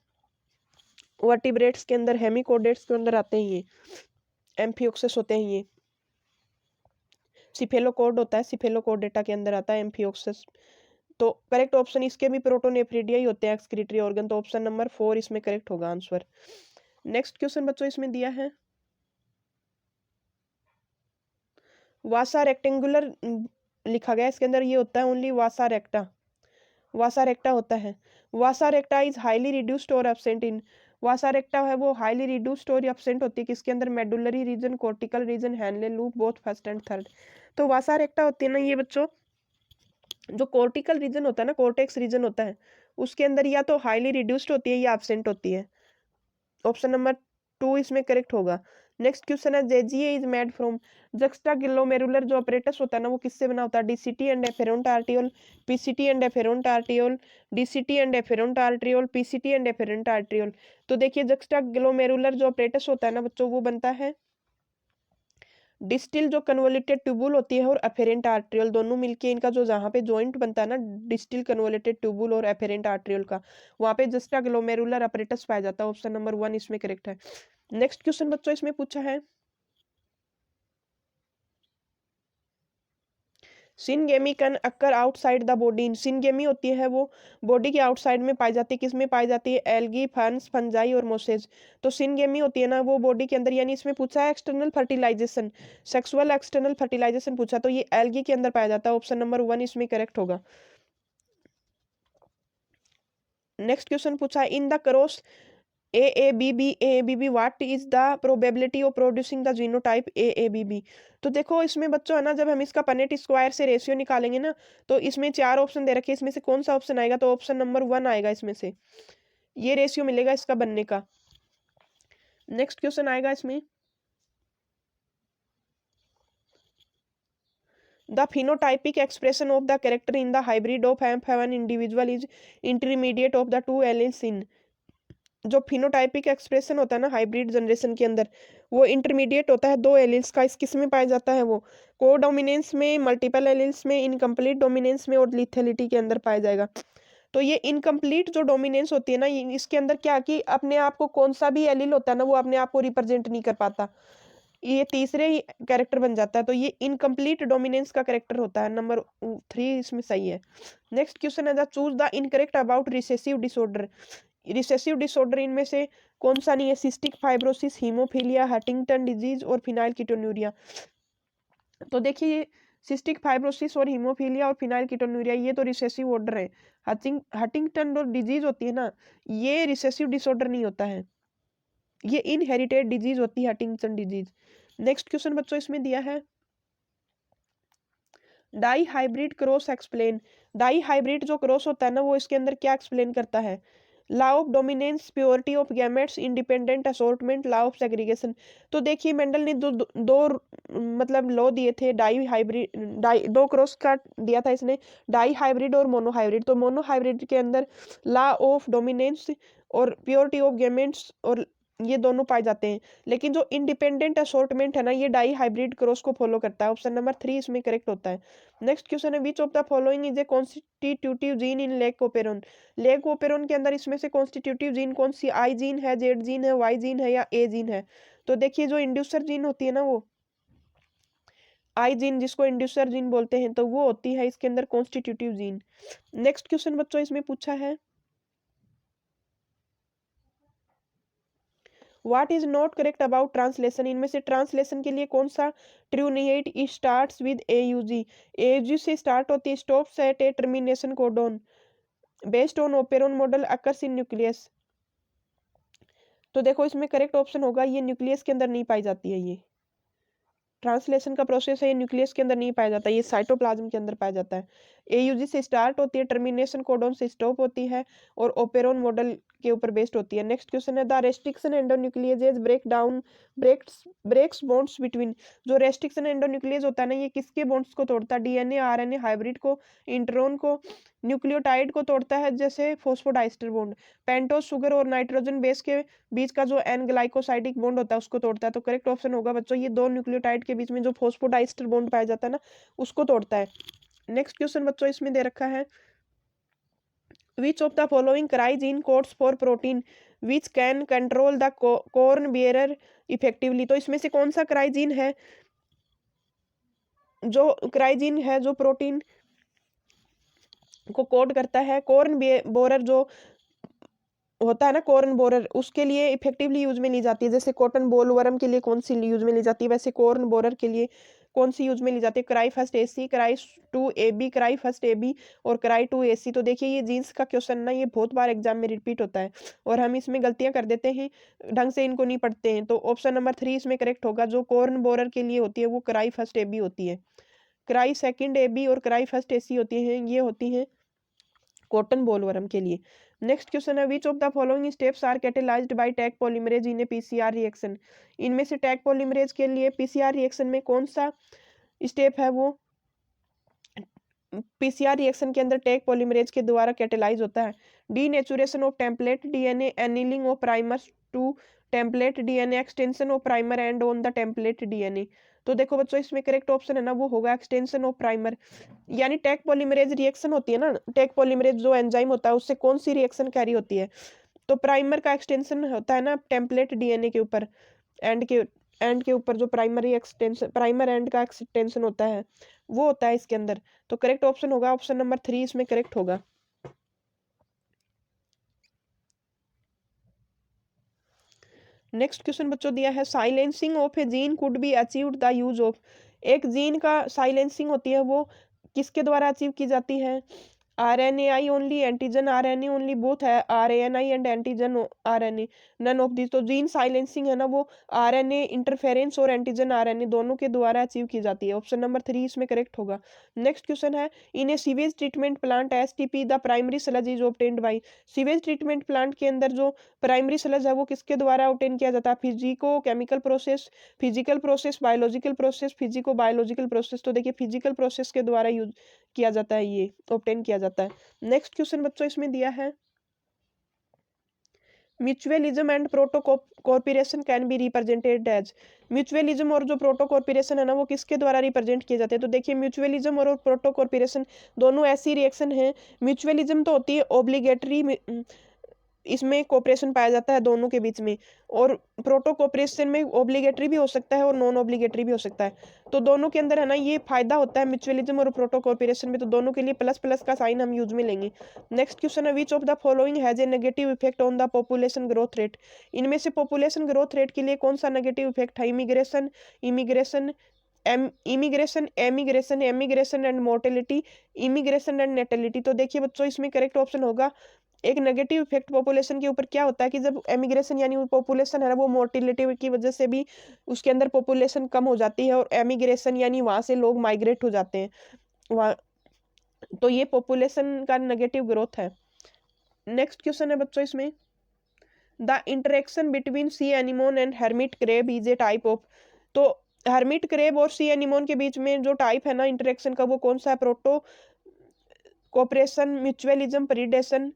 Speaker 1: वर्टिब्रेट्स के अंदर, हेमिकोडेट्स के अंदर आते हैं ये एम्फियोक्सिस होते हैं। ये सिफेलोकोड होता है, सिफेलोकोडेटा के अंदर आता है एम्फियोक्सिस। तो करेक्ट ऑप्शन इसके भी प्रोटोनेफ्रिडिया ही होते हैं एक्सक्रीटरी ऑर्गन, तो ऑप्शन नंबर 4 इसमें करेक्ट होगा आंसर। नेक्स्ट क्वेश्चन बच्चों इसमें दिया है, वासा रेक्टेंगुलर लिखा गया इसके अंदर, ये होता है ओनली वासा रेक्टा, वासा रेक्टा होता है। वासा रेक्टा इज हाईली रिड्यूस्ड और एब्सेंट इन, वासा रेक्टा है वो हाईली रिड्यूस्ड और एब्सेंट होती है किसके अंदर, medullary region, cortical region, Henle loop, both first and third. तो वासा रेक्टा होती है ना ये बच्चों, जो कॉर्टिकल रीजन होता है ना, कॉर्टेक्स रीजन होता है, उसके अंदर या तो हाईली रिड्यूस्ड होती है या एब्सेंट होती है। ऑप्शन नंबर 2 इसमें करेक्ट होगा। नेक्स्ट क्वेश्चन है, JGA is made from, juxtaglomerular जो अपरेटस होता है ना वो किससे बना होता है, DCT and efferent arteriole, PCT and efferent arteriole, DCT and efferent arteriole, PCT and efferent arteriole. तो देखिए जक्स्टाग्लोमेरुलर जो अपरेटस होता है ना बच्चों, वो बनता है डिस्टिल जो कन्वोल्यूटेड ट्यूबुल होती है और एफेरेंट आर्ट्रियोल, दोनों मिलके इनका जो जहाँ पे जॉइंट बनता है ना डिस्टिल कन्वोल्यूटेड ट्यूबुल और एफेरेंट आर्ट्रियोल का, वहाँ पे जस्टाग्लोमेरुलर अपरेटस पाया जाता है। ऑप्शन नंबर 1 इसमें करेक्ट है। नेक्स्ट क्वेश्चन बच्चों इसमें पूछा है, syngamy can occur outside the body, syngamy होती है वो बॉडी के आउटसाइड में पाई जाती है, किस में पाई जाती है, एल्गी, फर्न्स, फंजाई और मोसेज। तो सिनगेमी होती है ना वो बॉडी के अंदर, यानी इसमें पूछा है external fertilization, sexual external fertilization पूछा, तो ये एल्गी के अंदर पाया जाता है। ऑप्शन नंबर 1 इसमें करेक्ट होगा। नेक्स्ट क्वेश्चन पूछा है, in the cross AABB what is the probability of producing the genotype AABB। तो देखो इसमें बच्चों है ना, जब हम इसका पनेट स्क्वायर से रेशियो निकालेंगे ना, तो इसमें 4 ऑप्शन दे रखे हैं, इसमें से कौन सा ऑप्शन आएगा, तो ऑप्शन नंबर 1 आएगा इसमें से, ये रेशियो मिलेगा इसका बनने का। नेक्स्ट क्वेश्चन आएगा इसमें, the phenotypic expression of the character in the hybrid of an individual is intermediate of the two alleles in, जो फिनोटाइपिक एक्सप्रेशन होता है ना हाइब्रिड जनरेशन के अंदर, वो इंटरमीडिएट होता है दो एलिल्स का, इस किस में पाया जाता है, वो कोडोमिनेंस में, मल्टीपल एलिल्स में, इनकम्प्लीट डोमिनेंस में और लिथेलिटी के अंदर पाया जाएगा। तो ये इनकम्प्लीट जो डोमिनेंस होती है ना, इसके अंदर क्या कि अपने आप को कौन सा भी एलिल होता है ना वो अपने आप को रिप्रेजेंट नहीं कर पाता, ये तीसरे ही कैरेक्टर बन जाता है, तो ये इनकम्प्लीट डोमिनेंस का कैरेक्टर होता है। नंबर 3 इसमें सही है। नेक्स्ट क्वेश्चन है the choose the incorrect about recessive disorder, recessive disorder इनमें से कौन सा नहीं है, cystic fibrosis, haemophilia, Huntington disease और फिनाइलकीटोन्यूरिया। तो देखिए सिस्टिक फाइब्रोसिस और हीमोफीलिया और फिनाइलकीटोन्यूरिया ये तो रिसेसिव ऑर्डर है, हंटिंगटन जो डिजीज होती है ना ये रिसेसिव डिसऑर्डर नहीं होता है, ये इनहेरिटेड डिजीज होती है हंटिंगटन डिजीज। नेक्स्ट क्वेश्चन बच्चों इसमें दिया है, dihybrid cross explain, dihybrid जो क्रॉस होता है ना वो इसके अंदर क्या एक्सप्लेन करता है, law of dominance, purity of gametes, independent assortment, law of segregation. तो देखिए मेंडल ने दो मतलब लॉ दिए थे डाई हाइब्रिड, दो क्रॉस का दिया था इसने, डाई हाइब्रिड और मोनो हाइब्रिड। तो मोनो हाइब्रिड के अंदर लॉ ऑफ डोमिनेंस और प्योरिटी ऑफ गैमेट्स और ये दोनों पाए जाते हैं, लेकिन जो इंडिपेंडेंट असॉर्टमेंट है ना ये डाई हाइब्रिड क्रॉस को फॉलो करता है। ऑप्शन नंबर 3 इसमें करेक्ट होता है। नेक्स्ट क्वेश्चन है, which of the following is a constitutive gene in leg operon, leg operon के अंदर इसमें से कॉन्स्टिट्यूटिव जीन कौन सी, आई जीन है, जेड जीन है, वाई जीन है या ए जीन है। तो देखिए जो इंड्यूसर जीन होती है ना वो आई जीन, जिसको इंड्यूसर जीन बोलते हैं, तो वो होती है इसके अंदर कॉन्स्टिट्यूटिव जीन। नेक्स्ट क्वेश्चन बच्चों इसमें पूछा है, what is not correct about translation, इनमें से ट्रांसलेशन के लिए कौन सा ट्रू नहीं है, it starts with AUG, AUG से स्टार्ट होती है, stops at A termination codon, based on operon model occurs in nucleus. तो देखो इसमें करेक्ट ऑप्शन होगा ये न्यूक्लियस के अंदर नहीं पाई जाती है। ये ट्रांसलेशन का प्रोसेस है, ये न्यूक्लियस के अंदर नहीं पाया जाता, ये साइटोप्लाज्म के अंदर पाया जाता है। एयूजी से स्टार्ट होती है, टर्मिनेशन कोडोन से स्टॉप होती है और ओपेरोन मॉडल के ऊपर बेस्ड होती है। नेक्स्ट क्वेश्चन है the restriction endonucleases breaks bonds between. जो रेस्ट्रिक्शन एंडोन्यूक्लियेज होता है ना, ये किसके बॉन्ड्स को तोड़ता है? डीएनए आरएनए हाइब्रिड को, इंट्रॉन को, न्यूक्लियोटाइड को तोड़ता है जैसे फॉस्फोडाइस्टर बॉन्ड। पेंटोज शुगर और नाइट्रोजन बेस के बीच का जो एन ग्लाइकोसाइडिक बॉन्ड होता है उसको तोड़ता है। तो करेक्ट ऑप्शन होगा बच्चों ये दो न्यूक्लियोटाइड के बीच में जो फॉस्फोडाइस्टर बॉन्ड पाया जाता है ना, उसको तोड़ता है। नेक्स्ट क्वेश्चन बच्चों इसमें दे रखा है which of the following cry gene codes for protein which can control the corn bearer effectively. तो इसमें से कौन सा क्राई जीन है जो प्रोटीन को कोड करता है? कॉर्न बोरर जो होता है ना, कॉर्न बोरर, उसके लिए इफेक्टिवली यूज में ली जाती है। जैसे कॉटन बोलवर्म के लिए कौन सी यूज में ली जाती है, वैसे कॉर्न बोरर के लिए कौन सी यूज में ली जाती है? Cry first AC, cry 2 AB, cry first AB और क्राई 2 AC। तो देखिए ये जीन्स का क्वेश्चन ना, ये बहुत बार एग्जाम में रिपीट होता है और हम इसमें गलतियां कर देते हैं, ढंग से इनको नहीं पढ़ते हैं। तो ऑप्शन नंबर 3 इसमें करेक्ट होगा। जो कॉर्न बोरर के लिए होती है वो क्राई फर्स्ट AB होती है। क्राई सेकंड AB और क्राई फर्स्ट AC होती है, ये होती है कॉटन बोलवर्म के लिए। नेक्स्ट क्वेश्चन है which of the following steps are catalysed by Taq polymerase in a PCR reaction. इनमें से टैग पॉलीमरेज के लिए पीसीआर रिएक्शन में कौन सा स्टेप है वो पीसीआर रिएक्शन के अंदर टैग पॉलीमरेज के द्वारा कैटेलाइज होता है? Denaturation of template DNA, annealing of primers to template DNA, extension of primer end on the template DNA. तो देखो बच्चों इसमें करेक्ट ऑप्शन है ना वो होगा एक्सटेंशन ऑफ प्राइमर। यानी टैग पॉलीमरेज रिएक्शन होती है ना, टैग पॉलीमरेज जो एंजाइम होता है उससे कौन सी रिएक्शन कैरी होती है? तो प्राइमर का एक्सटेंशन होता है ना टेम्पलेट डीएनए के ऊपर, एंड के ऊपर जो प्राइमरी एक्सटेंशन, प्राइमर एंड का एक्सटेंशन होता है वो होता है इसके अंदर। तो करेक्ट ऑप्शन होगा ऑप्शन नंबर 3 इसमें करेक्ट होगा। नेक्स्ट क्वेश्चन बच्चों दिया है silencing of a gene could be achieved the use of. एक जीन का साइलेंसिंग होती है वो किसके द्वारा अचीव की जाती है? RNAi only, antigen RNA only, both है RNAi and antigen RNA, none of this. तो जीन साइलेंसिंग है ना वो RNA इंटरफेरेंस और एंटीजन RNA दोनों के द्वारा अचीव की जाती है। ऑप्शन नंबर 3 इसमें करेक्ट होगा। नेक्स्ट क्वेश्चन है in a sewage treatment plant STP the primary sludge is obtained by. Sewage treatment plant के अंदर जो प्राइमरी स्लज है वो किसके द्वारा ऑब्टेन किया जाता है? Physico chemical process, physical process, biological process, physico biological process. तो देखिए फिजिकल प्रोसेस के द्वारा यूज किया जाता है, ये ऑब्टेन किया जाता है। नेक्स्ट क्वेश्चन बच्चों इसमें दिया है mutualism and protocooperation can be represented as. Mutualism और जो प्रोटो कॉर्पोरेशन है ना वो किसके द्वारा रिप्रेजेंट किए जाते हैं? तो देखिए म्यूचुअलिज्म और प्रोटो कॉर्पोरेशन दोनों ऐसी रिएक्शन है। म्यूचुअलिज्म तो होती है ओब्लिगेटरी, इसमें कोऑपरेशन पाया जाता है दोनों के बीच में, और प्रोटो कोऑपरेशन में ओब्लिगेटरी भी हो सकता है और नॉन ओब्लिगेटरी भी हो सकता है। तो दोनों के अंदर है ना ये फायदा होता है म्यूचुअलिज्म और प्रोटो कोऑपरेशन में, तो दोनों के लिए प्लस प्लस का साइन हम यूज में लेंगे। नेक्स्ट क्वेश्चन है which of the following has a negative effect on the population growth rate. इनमें से पॉपुलेशन ग्रोथ रेट के लिए कौन सा नेगेटिव इफेक्ट है? Immigration, immigration, immigration, emigration, emigration and mortality, immigration and natality. तो देखिए बच्चों इसमें करेक्ट ऑप्शन होगा एक नेगेटिव इफेक्ट पॉपुलेशन के ऊपर क्या होता है कि जब एमिग्रेशन यानी पॉपुलेशन है ना वो मोर्टिलिटी की वजह से भी उसके अंदर पॉपुलेशन कम हो जाती है, और एमिग्रेशन यानी वहां से लोग माइग्रेट हो जाते हैं वहाँ, तो ये पॉपुलेशन का नेगेटिव ग्रोथ है। नेक्स्ट क्वेश्चन है बच्चों इसमें the interaction between sea anemone and hermit crab is a type of. तो हर्मिट क्रेब और सी एनिमोन के बीच में जो टाइप है ना इंटरेक्शन का वो कौन सा है? प्रोटो कोऑपरेशन, म्यूचुअलिज्म, प्रीडेशन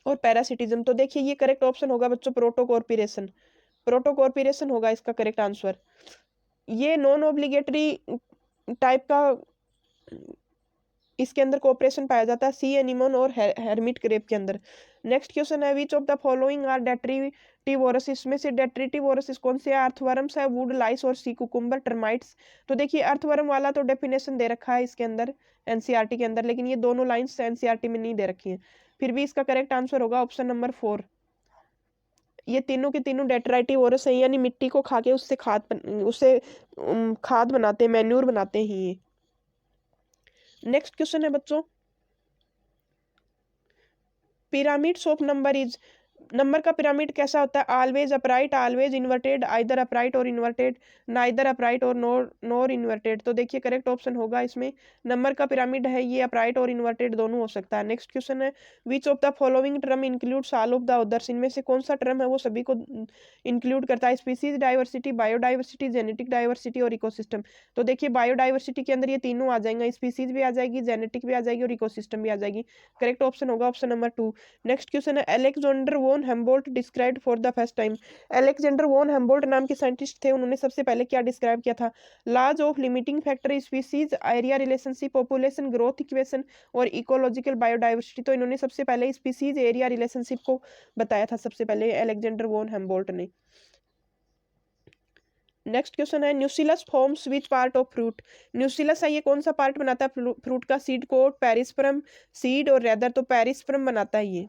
Speaker 1: और पैरासिटिज्म। तो देखिए ये करेक्ट ऑप्शन होगा बच्चों प्रोटो कॉर्पोरेशन, प्रोटो कॉर्पोरेशन होगा इसका करेक्ट आंसर। ये नॉन ऑब्लिगेटरी टाइप का इसके अंदर कोऑपरेशन पाया जाता है सी एनिमोन और हेर्मिट क्रेब के अंदर। नेक्स्ट क्वेश्चन है which of the following are detritivores. इसमें से डेट्रीटिवोरस कौन से? अर्थवर्म्स है, वुड लाइस और सी कुकुम्बर, टर्माइट्स। तो देखिए अर्थवर्म वाला तो डेफिनेशन दे रखा है इसके अंदर एनसीईआरटी के अंदर, लेकिन ये दोनों लाइंस एनसीईआरटी में नहीं दे रखी हैं। फिर भी इसका करेक्ट आंसर होगा ऑप्शन नंबर 4। ये तीनों के तीनों डेट्राइटिवोरस हैं, यानी मिट्टी को खा के उससे खाद बनाते हैं, मैन्यूर बनाते हैं ये। नेक्स्ट क्वेश्चन है बच्चों pyramids of number is. Number का पिरामिड कैसा होता है? Always upright, always inverted, either upright और इन्वर्टेड, नाइदर अपराइट और नोर इन्वर्टेड। तो देखिए करेक्ट ऑप्शन होगा इसमें नंबर का पिरामिड है ये अपराइट और इन्वर्टेड दोनों हो सकता है। नेक्स्ट क्वेश्चन है which of the following term includes all of the others, इनमें से कौन सा टर्म है वो सभी को इंक्लूड करता है? Species diversity, biodiversity, genetic diversity और इकोसिस्टम। तो देखिए बायोडाइवर्सिटी के अंदर ये तीनों आ जाएंगे, स्पीसीज भी आ जाएगी, जेनेटिक भी आ जाएगी और इकोसिस्टम भी आ जाएगी। करेक्ट ऑप्शन होगा ऑप्शन नंबर 2। नेक्स्ट क्वेश्चन है Alexander von Humboldt described for the first time. Alexander von Humboldt नाम के साइंटिस्ट थे, उन्होंने सबसे पहले क्या डिस्क्राइब किया था? Laws of limiting factor, species area relationship, population growth equation और इकोलॉजिकल बायोडाइवर्सिटी। तो इन्होंने सबसे पहले स्पीसीज एरिया रिलेशनशिप को बताया था सबसे पहले अलेक्जेंडर वोन हेम्बोल्ट ने। नेक्स्ट क्वेश्चन है nucellus forms which part of fruit. Nucellus है ये कौन सा पार्ट बनाता है फ्रूट का? सीड कोट, पेरिस्पर्म, सीड और रेदर। तो पेरिस्पर्म बनाता है ये।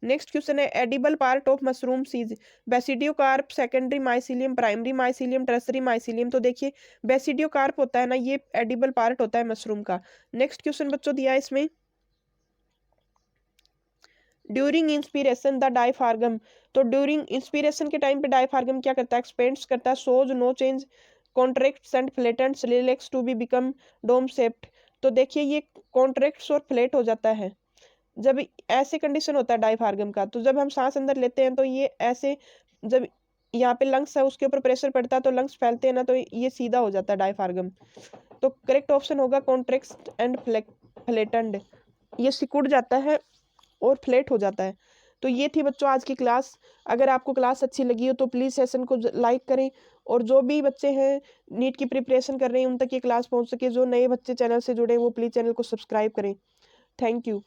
Speaker 1: नेक्स्ट क्वेश्चन है edible part of mushroom is. Basidiocarp, secondary mycelium, primary mycelium, tertiary mycelium. तो देखिए बेसिडियोकार्प होता है ना, ये एडिबल पार्ट होता है मशरूम का। नेक्स्ट क्वेश्चन बच्चों दिया है इसमें ड्यूरिंग इंस्पिरेशन द डायफार्गम। तो ड्यूरिंग इंस्पिरेशन के टाइम पे डायफार्गम क्या करता है? एक्सपेंड्स करता है, shows no change, contracts and flattens, relax to be become dome shaped. तो देखिए ये कॉन्ट्रैक्ट्स और फ्लैट हो जाता है जब ऐसे कंडीशन होता है डायफार्गम का। तो जब हम सांस अंदर लेते हैं तो ये ऐसे, जब यहाँ पे लंग्स है उसके ऊपर प्रेशर पड़ता है तो लंग्स फैलते हैं ना, तो ये सीधा हो जाता है डायफार्गम। तो करेक्ट ऑप्शन होगा कॉन्ट्रैक्ट एंड फ्लैटेंड, ये सिकुड़ जाता है और फ्लैट हो जाता है। तो ये थी बच्चों आज की क्लास। अगर आपको क्लास अच्छी लगी हो तो प्लीज़ सेशन को लाइक करें, और जो भी बच्चे हैं नीट की प्रिपरेशन कर रहे हैं उन तक ये क्लास पहुंच सके। जो नए बच्चे चैनल से जुड़े हैं वो प्लीज़ चैनल को सब्सक्राइब करें। Thank you.